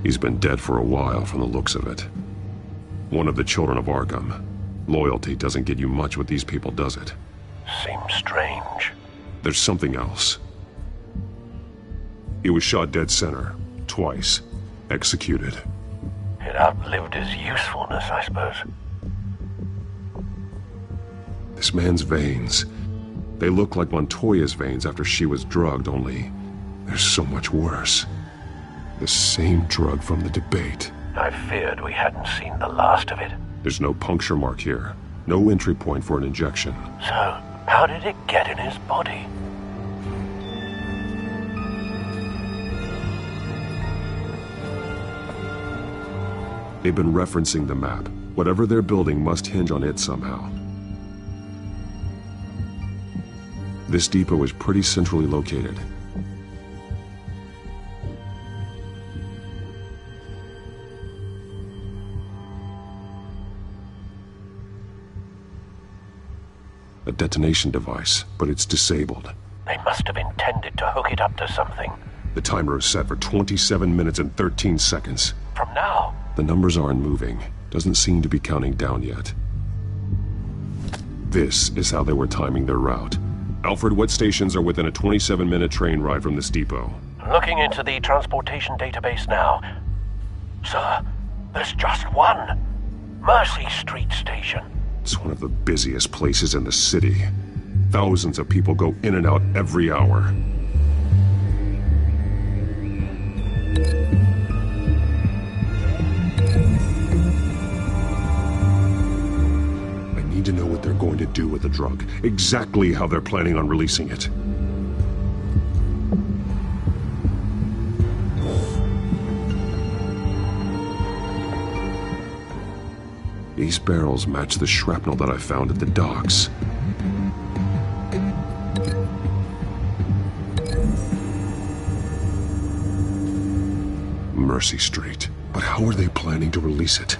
He's been dead for a while from the looks of it. One of the children of Arkham. Loyalty doesn't get you much with these people, does it? Seems strange. There's something else. He was shot dead center, twice, executed. It outlived his usefulness, I suppose. This man's veins, they look like Montoya's veins after she was drugged, only they're so much worse. The same drug from the debate. I feared we hadn't seen the last of it. There's no puncture mark here, no entry point for an injection. So, how did it get in his body? They've been referencing the map. Whatever they're building must hinge on it somehow. This depot is pretty centrally located. A detonation device, but it's disabled. They must have intended to hook it up to something. The timer is set for 27 minutes and 13 seconds. From now? The numbers aren't moving. Doesn't seem to be counting down yet. This is how they were timing their route. Alfred, what stations are within a 27-minute train ride from this depot? Looking into the transportation database now. Sir, there's just one. Mercy Street Station. It's one of the busiest places in the city. Thousands of people go in and out every hour. To know what they're going to do with the drug, exactly how they're planning on releasing it. These barrels match the shrapnel that I found at the docks. Mercy Street. But how are they planning to release it?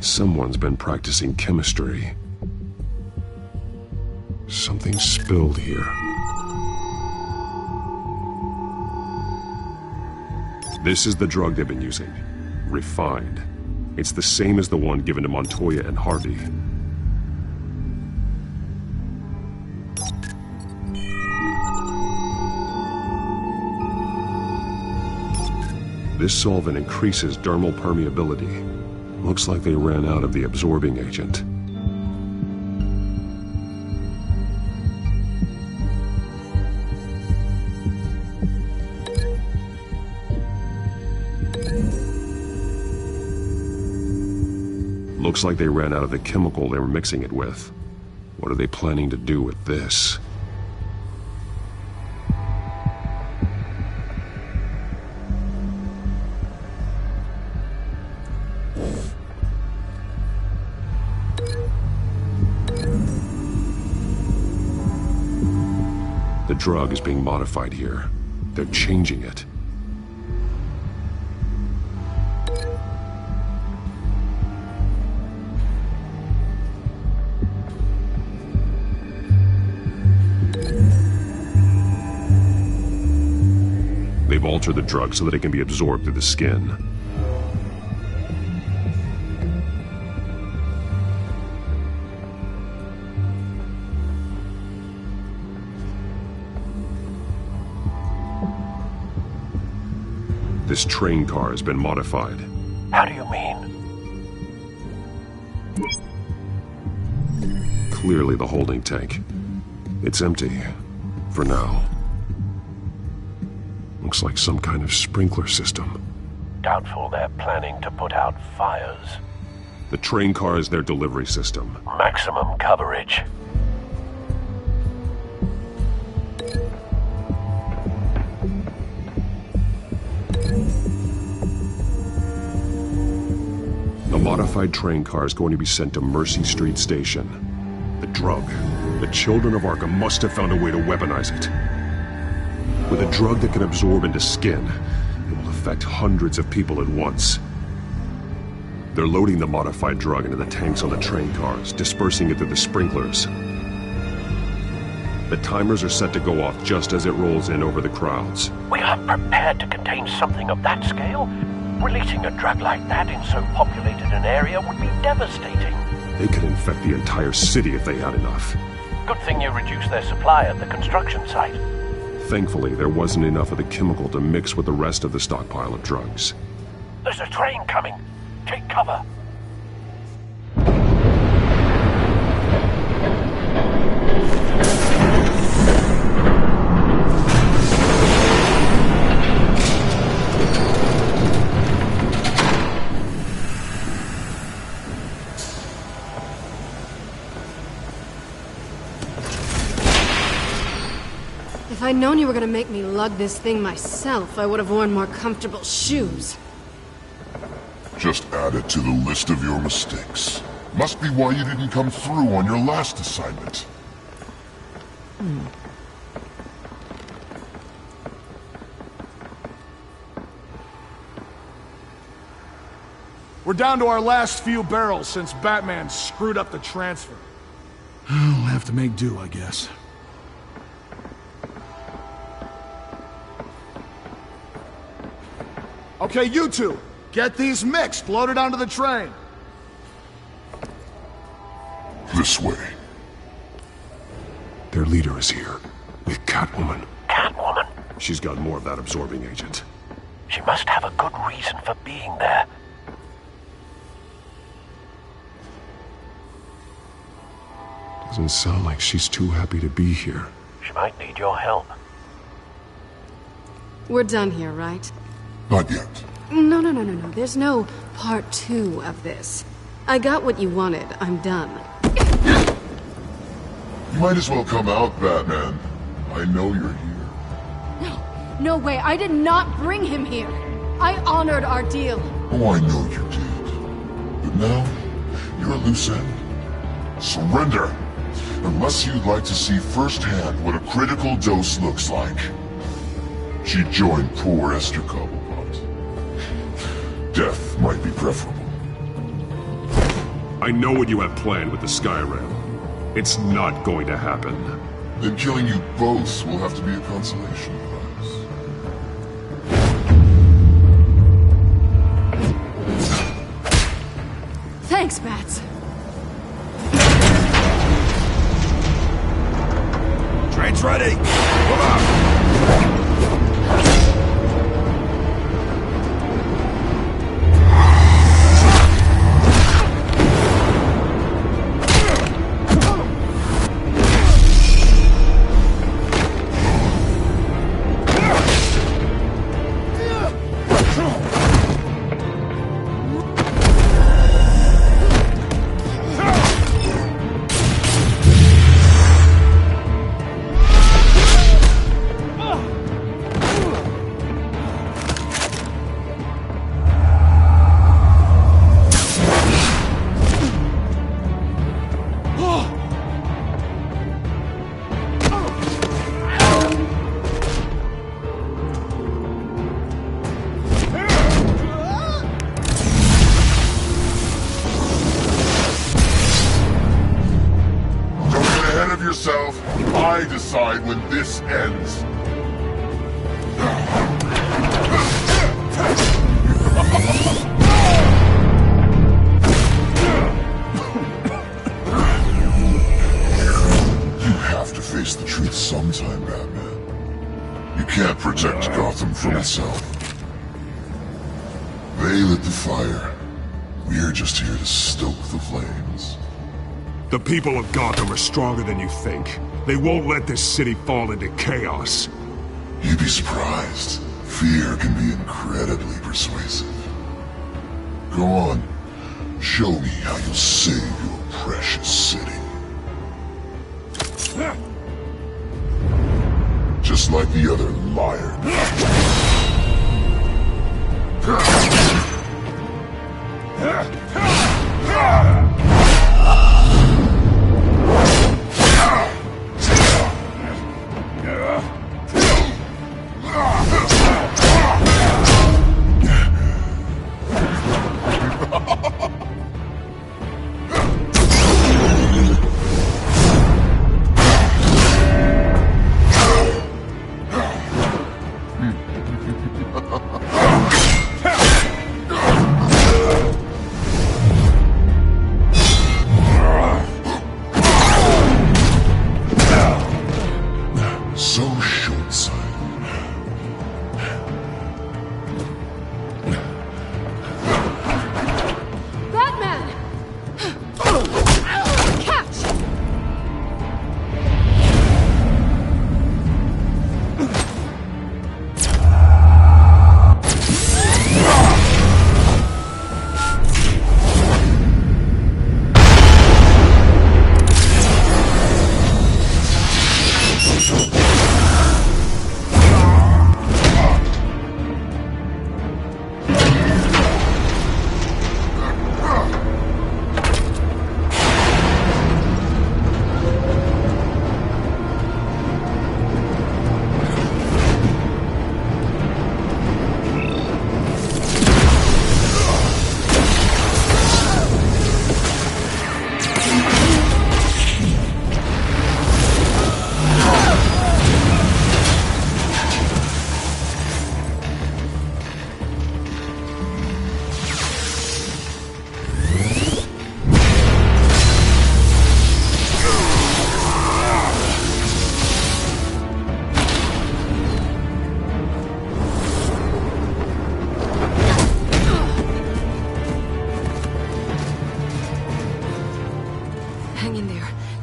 Someone's been practicing chemistry. Something spilled here. This is the drug they've been using. Refined. It's the same as the one given to Montoya and Harvey. This solvent increases dermal permeability. Looks like they ran out of the absorbing agent. Looks like they ran out of the chemical they were mixing it with. What are they planning to do with this? The drug is being modified here. They're changing it. They've altered the drug so that it can be absorbed through the skin. This train car has been modified. How do you mean? Clearly the holding tank. It's empty. For now. Looks like some kind of sprinkler system. Doubtful they're planning to put out fires. The train car is their delivery system. Maximum coverage. The modified train car is going to be sent to Mercy Street Station. The drug. The children of Arkham must have found a way to weaponize it. With a drug that can absorb into skin, it will affect hundreds of people at once. They're loading the modified drug into the tanks on the train cars, dispersing it through the sprinklers. The timers are set to go off just as it rolls in over the crowds. We aren't prepared to contain something of that scale. Releasing a drug like that in so populated an area would be devastating. They could infect the entire city if they had enough. Good thing you reduced their supply at the construction site. Thankfully, there wasn't enough of the chemical to mix with the rest of the stockpile of drugs. There's a train coming. Take cover. If I'd known you were gonna make me lug this thing myself, I would have worn more comfortable shoes. Just add it to the list of your mistakes. Must be why you didn't come through on your last assignment. We're down to our last few barrels since Batman screwed up the transfer. We'll have to make do, I guess. Okay, you two, get these mixed, loaded onto the train. This way. Their leader is here, with Catwoman. Catwoman? She's got more of that absorbing agent. She must have a good reason for being there. Doesn't sound like she's too happy to be here. She might need your help. We're done here, right? Not yet. No. There's no part 2 of this. I got what you wanted. I'm done. You might as well come out, Batman. I know you're here. No, no way. I did not bring him here. I honored our deal. Oh, I know you did. But now, you're a loose end. Surrender! Unless you'd like to see firsthand what a critical dose looks like. She joined poor Esther Cobblepot. Death might be preferable. I know what you have planned with the Skyrail. It's not going to happen. Then killing you both will have to be a consolation prize. Thanks, Bats. Train's ready! Come on! I decide when this ends. You have to face the truth sometime, Batman. You can't protect Gotham from itself. They lit the fire. We're just here to stoke the flames. The people of Gotham are stronger than you think. They won't let this city fall into chaos. You'd be surprised. Fear can be incredibly persuasive. Go on. Show me how you'll save your precious city. Just like the other liar.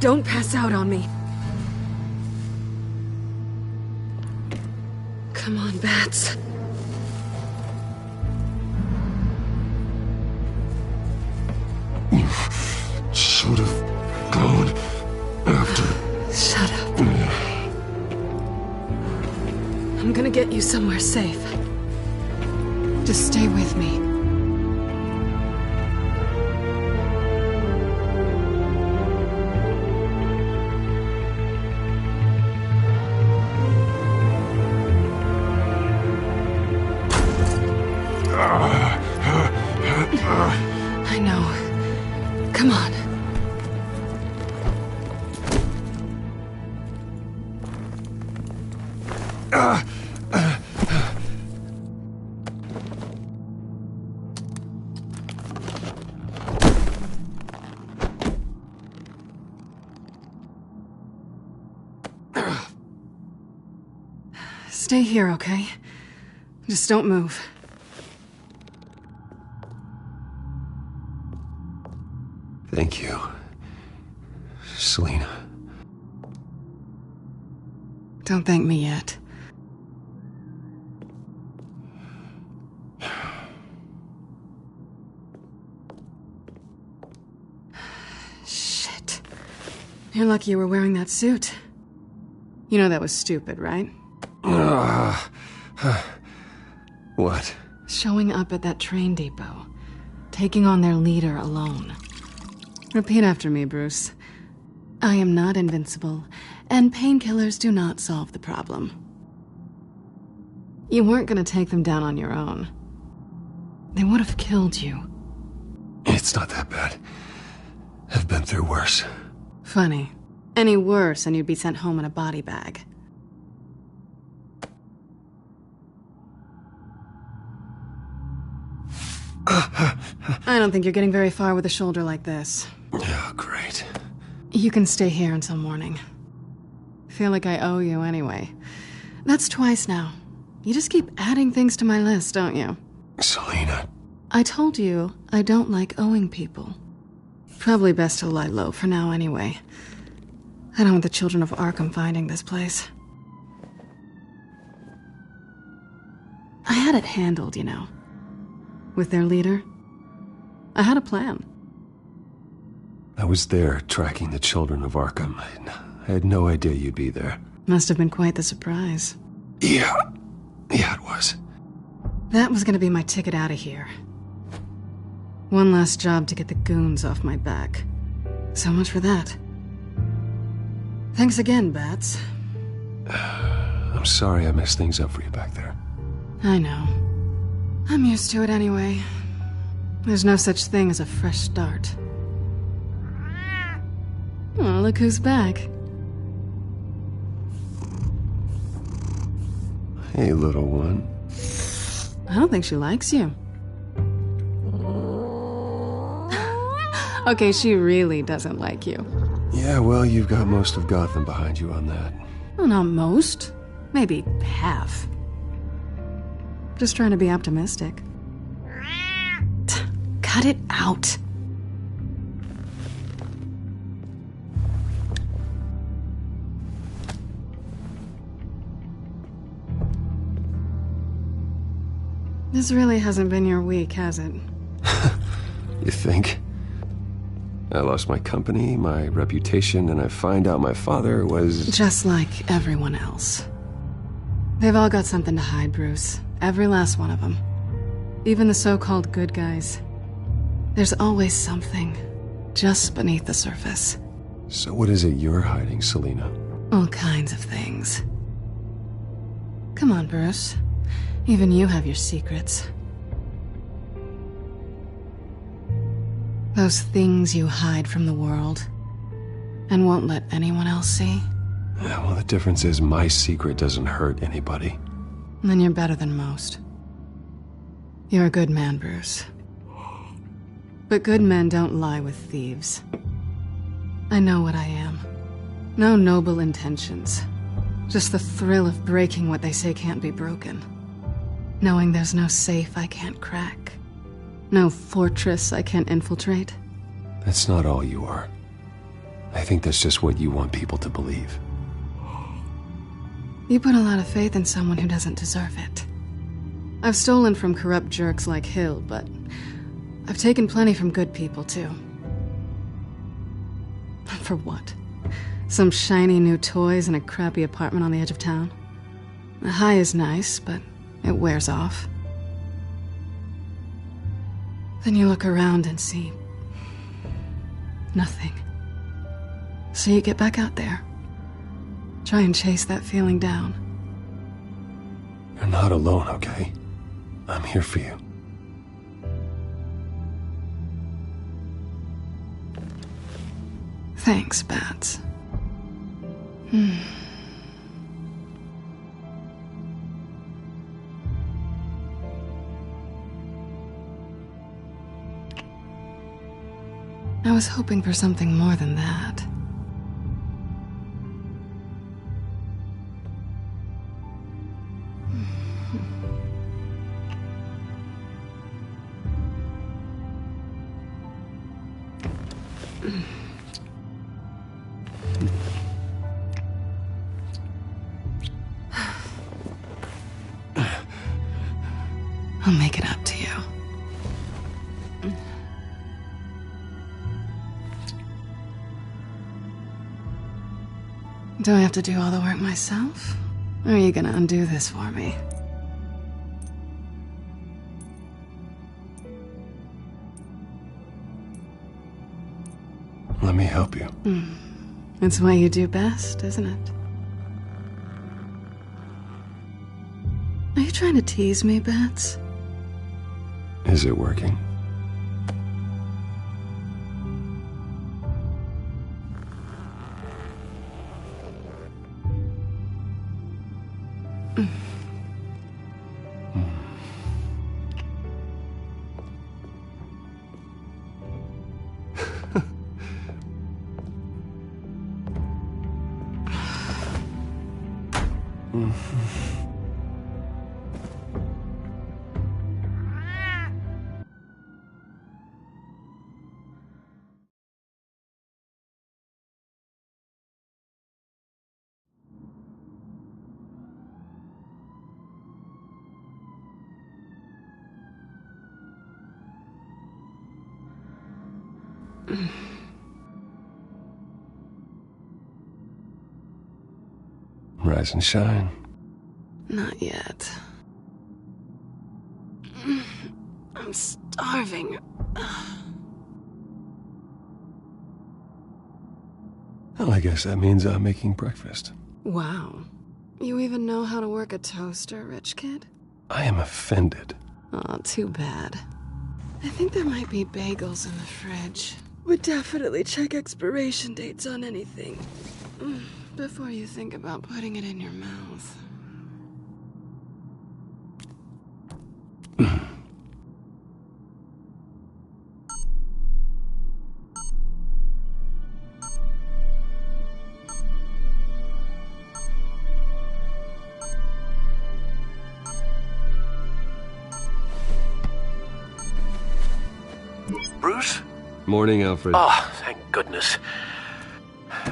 Don't pass out on me. Come on, Bats. Should have gone after. Shut up. somewhere safe. Just stay with me. I know. Come on. Stay here, okay? Just don't move. Thank you, Selina. Don't thank me yet. Shit. You're lucky you were wearing that suit. You know that was stupid, right? What? Showing up at that train depot. Taking on their leader alone. Repeat after me, Bruce. I am not invincible, and painkillers do not solve the problem. You weren't gonna take them down on your own. They would have killed you. It's not that bad. I've been through worse. Funny. Any worse and you'd be sent home in a body bag. I don't think you're getting very far with a shoulder like this. Oh, great. You can stay here until morning. Feel like I owe you anyway. That's twice now. You just keep adding things to my list, don't you? Selina. I told you I don't like owing people. Probably best to lie low for now anyway. I don't want the children of Arkham finding this place. I had it handled, you know. With their leader. I had a plan. I was there tracking the children of Arkham. I had no idea you'd be there. Must have been quite the surprise. Yeah, it was. That was gonna be my ticket out of here. One last job to get the goons off my back. So much for that. Thanks again, Bats. I'm sorry I messed things up for you back there. I know. I'm used to it anyway. There's no such thing as a fresh start. Oh, look who's back. Hey, little one. I don't think she likes you. Okay, she really doesn't like you. Yeah, well, you've got most of Gotham behind you on that. Well, not most. Maybe half. Just trying to be optimistic. Cut it out. This really hasn't been your week, has it? You think? I lost my company, my reputation, and I find out my father was... Just like everyone else. They've all got something to hide, Bruce. Every last one of them. Even the so-called good guys. There's always something just beneath the surface. So what is it you're hiding, Selina? All kinds of things. Come on, Bruce. Even you have your secrets. Those things you hide from the world and won't let anyone else see. Yeah, well, the difference is my secret doesn't hurt anybody. Then you're better than most. You're a good man, Bruce. But good men don't lie with thieves. I know what I am. No noble intentions. Just the thrill of breaking what they say can't be broken. Knowing there's no safe I can't crack. No fortress I can't infiltrate. That's not all you are. I think that's just what you want people to believe. You put a lot of faith in someone who doesn't deserve it. I've stolen from corrupt jerks like Hill, but I've taken plenty from good people, too. For what? Some shiny new toys in a crappy apartment on the edge of town? The high is nice, but it wears off. Then you look around and see nothing. So you get back out there. Try and chase that feeling down. You're not alone, okay? I'm here for you. Thanks, Bats. I was hoping for something more than that. I'll make it up to you. Do I have to do all the work myself? Or are you gonna undo this for me? Let me help you. It's what you do best, isn't it? Are you trying to tease me, Bats? Is it working? Rise and shine. Not yet. I'm starving. Well, I guess that means I'm making breakfast. Wow. You even know how to work a toaster, rich kid? I am offended. Aw, too bad. I think there might be bagels in the fridge. Would definitely check expiration dates on anything before you think about putting it in your mouth. Bruce? Morning, Alfred. Oh, thank goodness.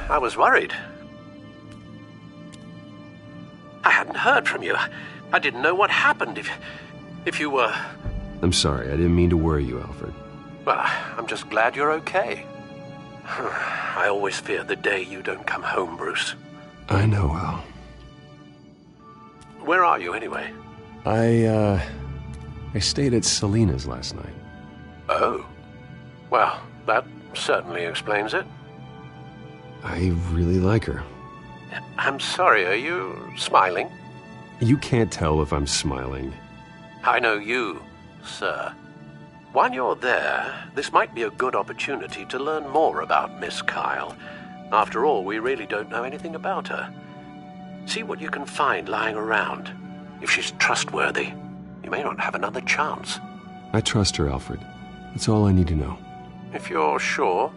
I was worried. I hadn't heard from you. I didn't know what happened if you were... I'm sorry, I didn't mean to worry you, Alfred. Well, I'm just glad you're okay. I always fear the day you don't come home, Bruce. I know, Al. Where are you, anyway? I stayed at Selena's last night. Oh. Well, that certainly explains it. I really like her. I'm sorry, are you smiling? You can't tell if I'm smiling. I know you, sir. While you're there, this might be a good opportunity to learn more about Miss Kyle. After all, we really don't know anything about her. See what you can find lying around. If she's trustworthy, you may not have another chance. I trust her, Alfred. That's all I need to know. If you're sure,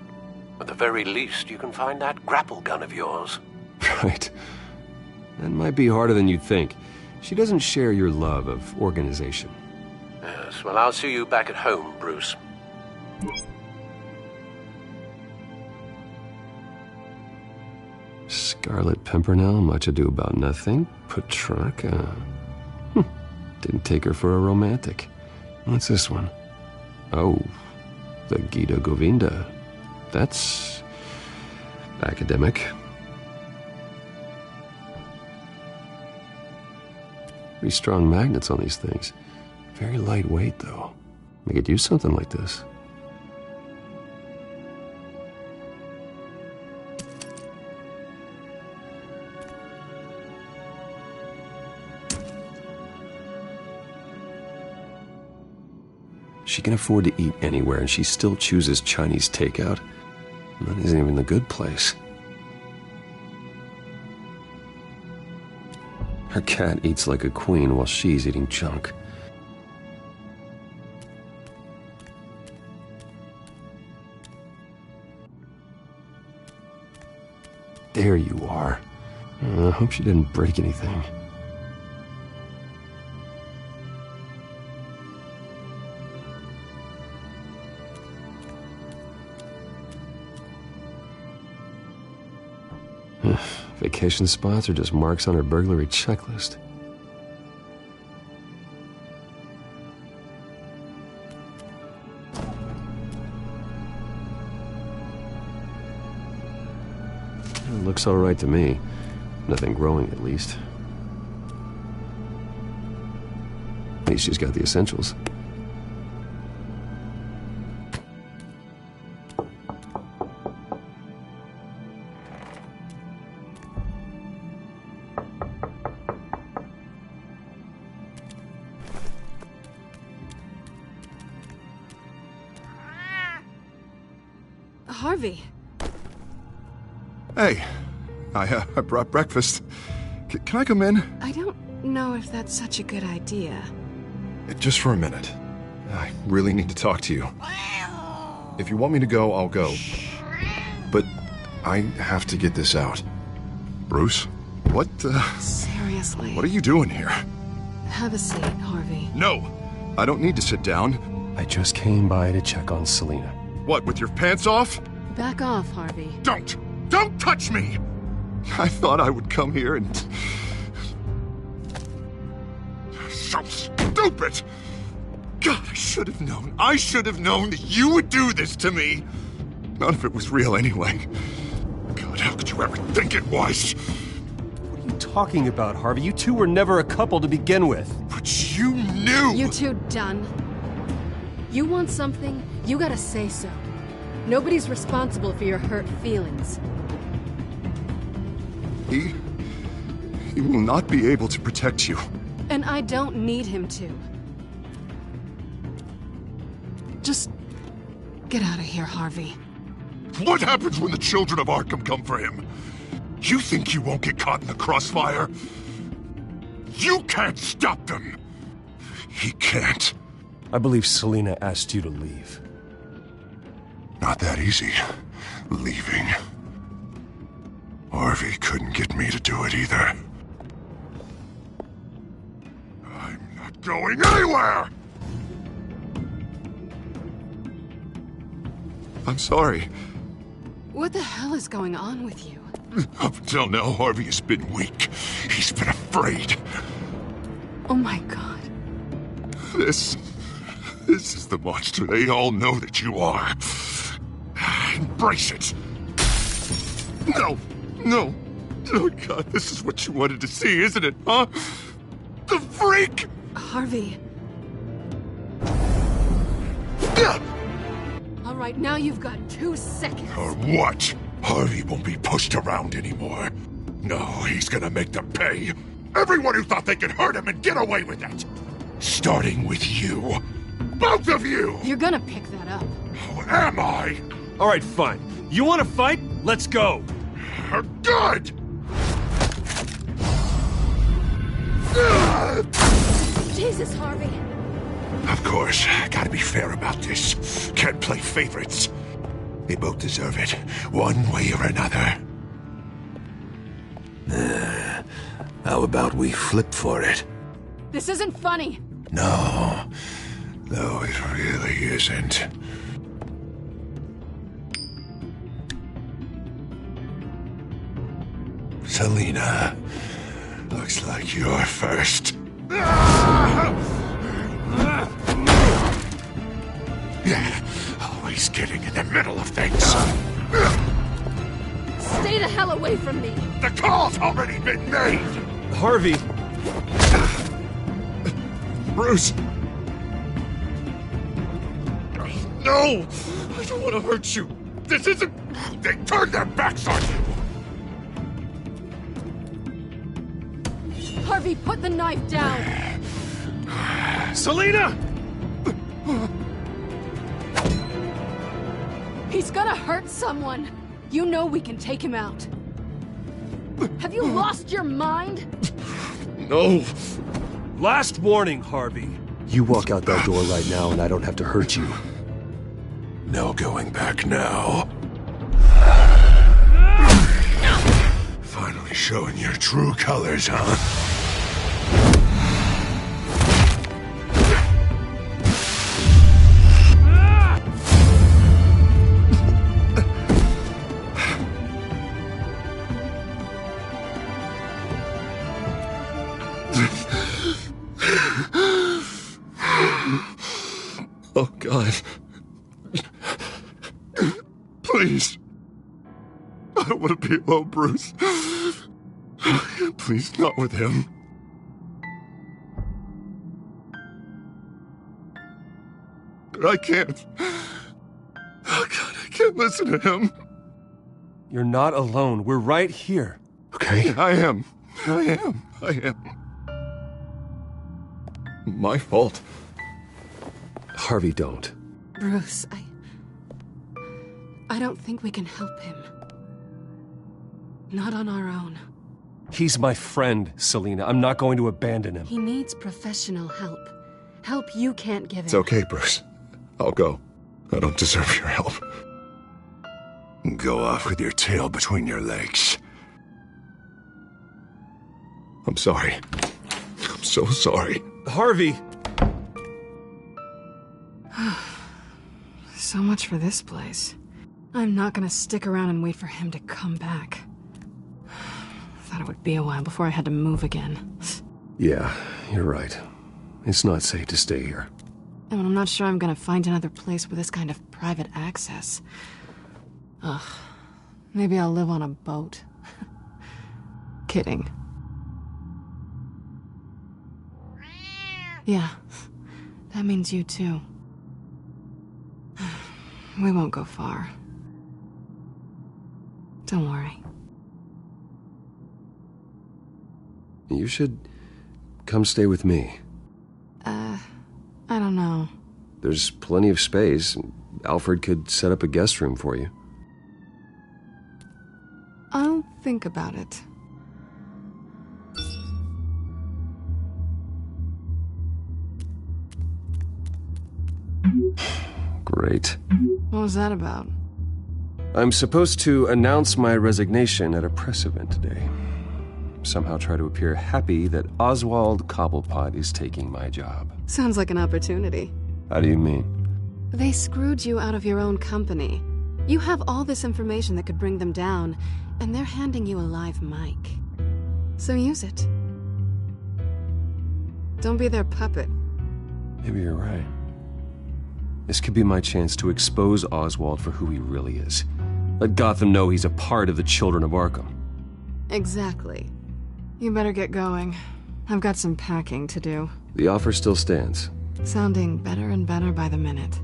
at the very least, you can find that grapple gun of yours. Right. That might be harder than you'd think. She doesn't share your love of organization. Yes, well, I'll see you back at home, Bruce. Scarlet Pimpernel, Much Ado About Nothing, Petrarca. Didn't take her for a romantic. What's this one? Oh, the Gita Govinda. That's academic. Pretty strong magnets on these things. Very lightweight, though. They could use something like this. She can afford to eat anywhere, and she still chooses Chinese takeout. That isn't even the good place. Her cat eats like a queen while she's eating junk. There you are. I hope she didn't break anything. Vacation spots are just marks on her burglary checklist. It looks all right to me. Nothing growing, at least. At least she's got the essentials. Harvey. Hey, I brought breakfast. Can I come in? I don't know if that's such a good idea. Just for a minute. I really need to talk to you. If you want me to go, I'll go. But I have to get this out. Bruce? What, Seriously. What are you doing here? Have a seat, Harvey. No! I don't need to sit down. I just came by to check on Selina. What, with your pants off? Back off, Harvey. Don't touch me! I thought I would come here and... So stupid! God, I should have known. I should have known that you would do this to me. None of it was real anyway. God, how could you ever think it was? What are you talking about, Harvey? You two were never a couple to begin with. But you knew! You two done? You want something, you gotta say so. Nobody's responsible for your hurt feelings. He will not be able to protect you. And I don't need him to. Just get out of here, Harvey. What happens when the children of Arkham come for him? You think you won't get caught in the crossfire? You can't stop them. He can't. I believe Selina asked you to leave. Not that easy. Leaving. Harvey couldn't get me to do it either. I'm not going anywhere! I'm sorry. What the hell is going on with you? Up until now, Harvey has been weak. He's been afraid. Oh my God. This is the monster they all know that you are. Embrace it. No. Oh God, this is what you wanted to see, isn't it, huh? The freak! Harvey. All right, now you've got 2 seconds. Or what? Harvey won't be pushed around anymore. No, he's gonna make them pay. Everyone who thought they could hurt him and get away with it. Starting with you. Both of you! You're gonna pick that up. How am I? All right, fine. You want to fight? Let's go. Good! Jesus, Harvey. Of course, gotta be fair about this. Can't play favorites. They both deserve it, one way or another. How about we flip for it? This isn't funny. No, it really isn't. Selina, looks like you're first. Yeah, always getting in the middle of things. Stay the hell away from me. The call's already been made. Harvey. Bruce! No! I don't want to hurt you! This isn't... They turned their backs on you! Harvey, put the knife down! Selina! He's gonna hurt someone! You know we can take him out. Have you lost your mind? No! Last warning, Harvey. You walk out that door right now and I don't have to hurt you. No going back now. Finally showing your true colors, huh? Oh, God. Please. I don't want to be alone, Bruce. Please, not with him. But I can't. Oh, God, I can't listen to him. You're not alone. We're right here. Okay? I am. My fault. Harvey, don't. Bruce, I don't think we can help him. Not on our own. He's my friend, Selina. I'm not going to abandon him. He needs professional help. Help you can't give him. It's okay, Bruce. I'll go. I don't deserve your help. Go off with your tail between your legs. I'm sorry. I'm so sorry. Harvey! So much for this place. I'm not gonna stick around and wait for him to come back. Thought it would be a while before I had to move again. Yeah, you're right. It's not safe to stay here. And I'm not sure I'm gonna find another place with this kind of private access. Ugh. Maybe I'll live on a boat. Kidding. Yeah. That means you too. We won't go far. Don't worry. You should come stay with me. I don't know. There's plenty of space. Alfred could set up a guest room for you. I'll think about it. Great. What was that about? I'm supposed to announce my resignation at a press event today. Somehow try to appear happy that Oswald Cobblepot is taking my job. Sounds like an opportunity. How do you mean? They screwed you out of your own company. You have all this information that could bring them down, and they're handing you a live mic. So use it. Don't be their puppet. Maybe you're right. This could be my chance to expose Oswald for who he really is. Let Gotham know he's a part of the Children of Arkham. Exactly. You better get going. I've got some packing to do. The offer still stands. Sounding better and better by the minute.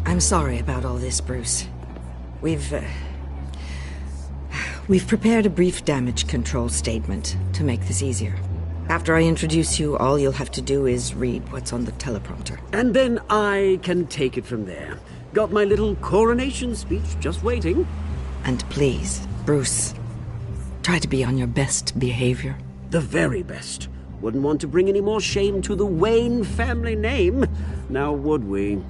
I'm sorry about all this, Bruce. We've prepared a brief damage control statement to make this easier. After I introduce you, all you'll have to do is read what's on the teleprompter. And then I can take it from there. Got my little coronation speech just waiting. And please, Bruce, try to be on your best behavior. The very best. Wouldn't want to bring any more shame to the Wayne family name, now would we?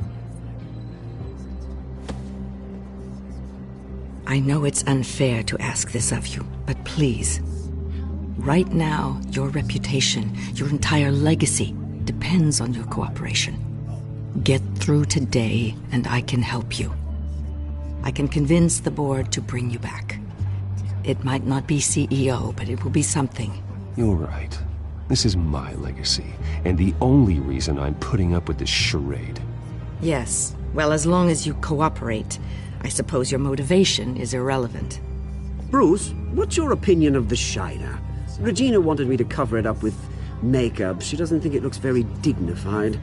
I know it's unfair to ask this of you, but please, right now, your reputation, your entire legacy, depends on your cooperation. Get through today, and I can help you. I can convince the board to bring you back. It might not be CEO, but it will be something. You're right. This is my legacy, and the only reason I'm putting up with this charade. Yes. Well, as long as you cooperate, I suppose your motivation is irrelevant. Bruce, what's your opinion of the Shiner? Regina wanted me to cover it up with makeup. She doesn't think it looks very dignified.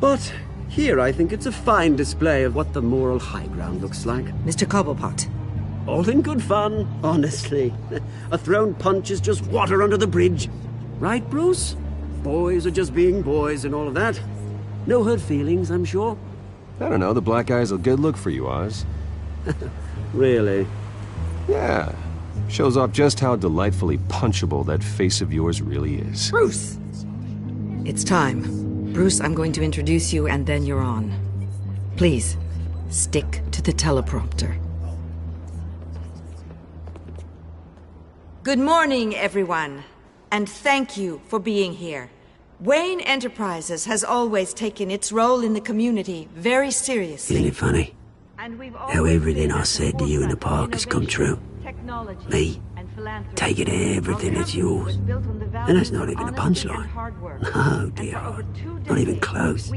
But here I think it's a fine display of what the moral high ground looks like. Mr. Cobblepot. All in good fun, honestly. A thrown punch is just water under the bridge. Right, Bruce? Boys are just being boys and all of that. No hurt feelings, I'm sure. I don't know, the black eye's a good look for you, Oz. Really? Yeah. Shows off just how delightfully punchable that face of yours really is. Bruce! It's time. Bruce, I'm going to introduce you and then you're on. Please, stick to the teleprompter. Good morning, everyone. And thank you for being here. Wayne Enterprises has always taken its role in the community very seriously. Isn't it funny? How everything I said to you in the park has come true. Me, taking everything that's yours. And that's not even a punchline. No, dear heart. Not even close.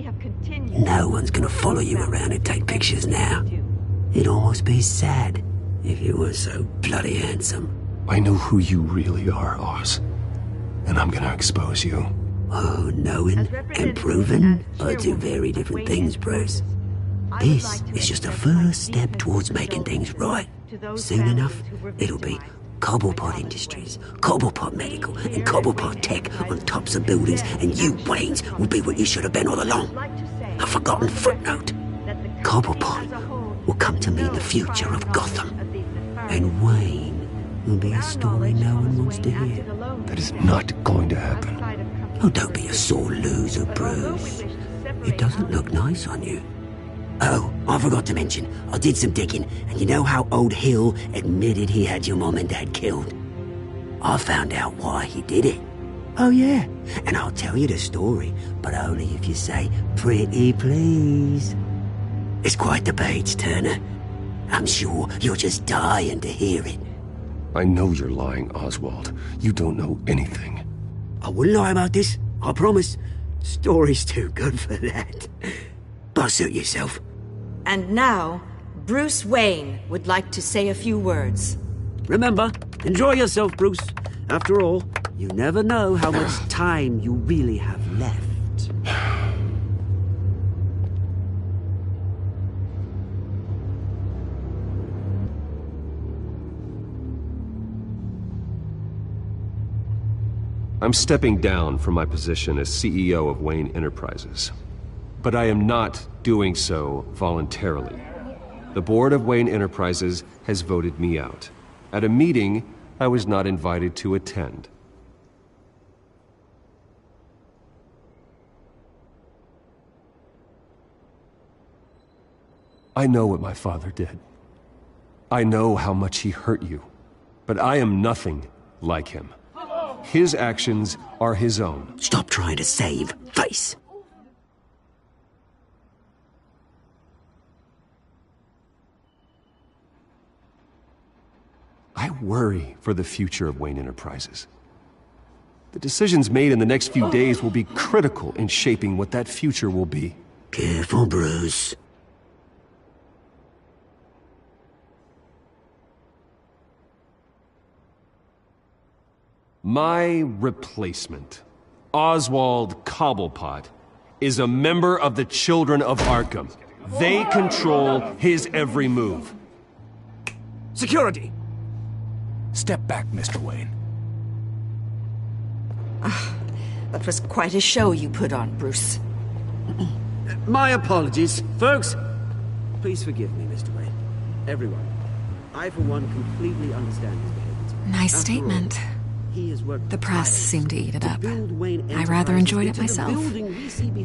No one's gonna follow you around and take pictures now. It'd almost be sad if you were so bloody handsome. I know who you really are, Oz. And I'm gonna expose you. Oh, knowing and proving are two very different things, Bruce. This is just a first step towards making things right. Soon enough, it'll be Cobblepot Industries, Cobblepot Medical, and Cobblepot Tech on tops of buildings, and you, Waynes, will be what you should have been all along. A forgotten footnote. Cobblepot will come to mean the future of Gotham. And Wayne will be a story no one wants to hear. That is not going to happen. Oh, don't be a sore loser, Bruce. It doesn't look nice on you. Oh, I forgot to mention, I did some digging, and you know how old Hill admitted he had your mom and dad killed? I found out why he did it. Oh, yeah, and I'll tell you the story, but only if you say, pretty please. It's quite the page, Turner. I'm sure you're just dying to hear it. I know you're lying, Oswald. You don't know anything. I wouldn't lie about this, I promise. Story's too good for that. But suit yourself. And now, Bruce Wayne would like to say a few words. Remember, enjoy yourself, Bruce. After all, you never know how much time you really have left. I'm stepping down from my position as CEO of Wayne Enterprises. But I am not doing so voluntarily. The board of Wayne Enterprises has voted me out, at a meeting I was not invited to attend. I know what my father did. I know how much he hurt you, but I am nothing like him. His actions are his own. Stop trying to save face. I worry for the future of Wayne Enterprises. The decisions made in the next few days will be critical in shaping what that future will be. Careful, Bruce. My replacement, Oswald Cobblepot, is a member of the Children of Arkham. They control his every move. Security! Step back, Mr. Wayne. That was quite a show you put on, Bruce. My apologies, folks. Please forgive me, Mr. Wayne. Everyone. I, for one, completely understand his behavior. Nice statement. The press seemed to eat it up. I rather enjoyed it myself.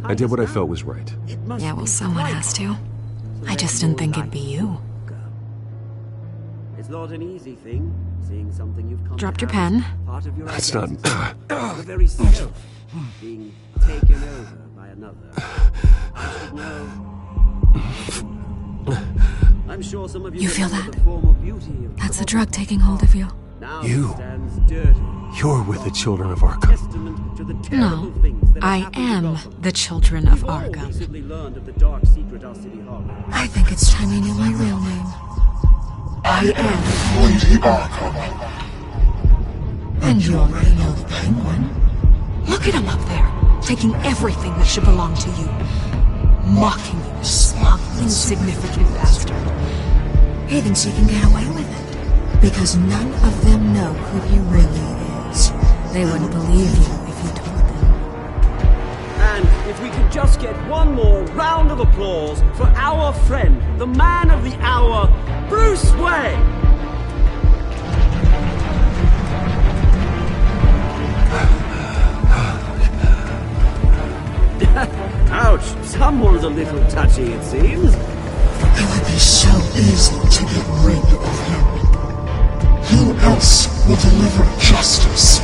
I did what I felt was right. Yeah, well, someone has to. I just didn't think it'd be you. It's not an easy thing, seeing something you've come Dropped your pen. That's not... The very self being taken over by another. I should know. I'm sure some of you feel that? the form of beauty of That's the drug taking hold of you. Now You. stands dirty, You're with the children of Arkham. No, I am the children of Arkham. I think it's time you knew my real name. I am Lady Arkham. And you already know the Penguin. Look at him up there, taking everything that should belong to you. Mocking you, smug, insignificant bastard. He thinks he can get away with it. Because none of them know who he really is. They wouldn't believe you if you told them. And if we could just get one more round of applause for our friend, the man of the hour, Bruce Wayne! Ouch, someone's a little touchy, it seems. It would be so easy to get rid of him. Who else will deliver justice?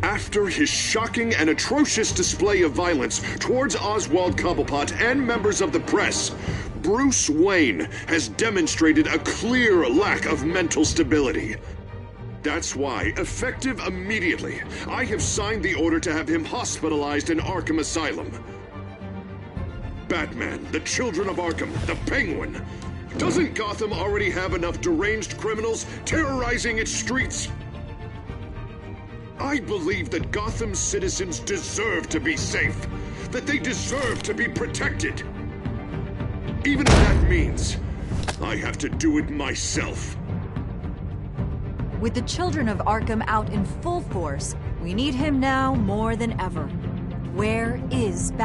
After his shocking and atrocious display of violence towards Oswald Cobblepot and members of the press, Bruce Wayne has demonstrated a clear lack of mental stability. That's why, effective immediately, I have signed the order to have him hospitalized in Arkham Asylum. Batman, the Children of Arkham, the Penguin. Doesn't Gotham already have enough deranged criminals terrorizing its streets? I believe that Gotham's citizens deserve to be safe, that they deserve to be protected. Even if that means I have to do it myself. With the Children of Arkham out in full force, we need him now more than ever. Where is Batman?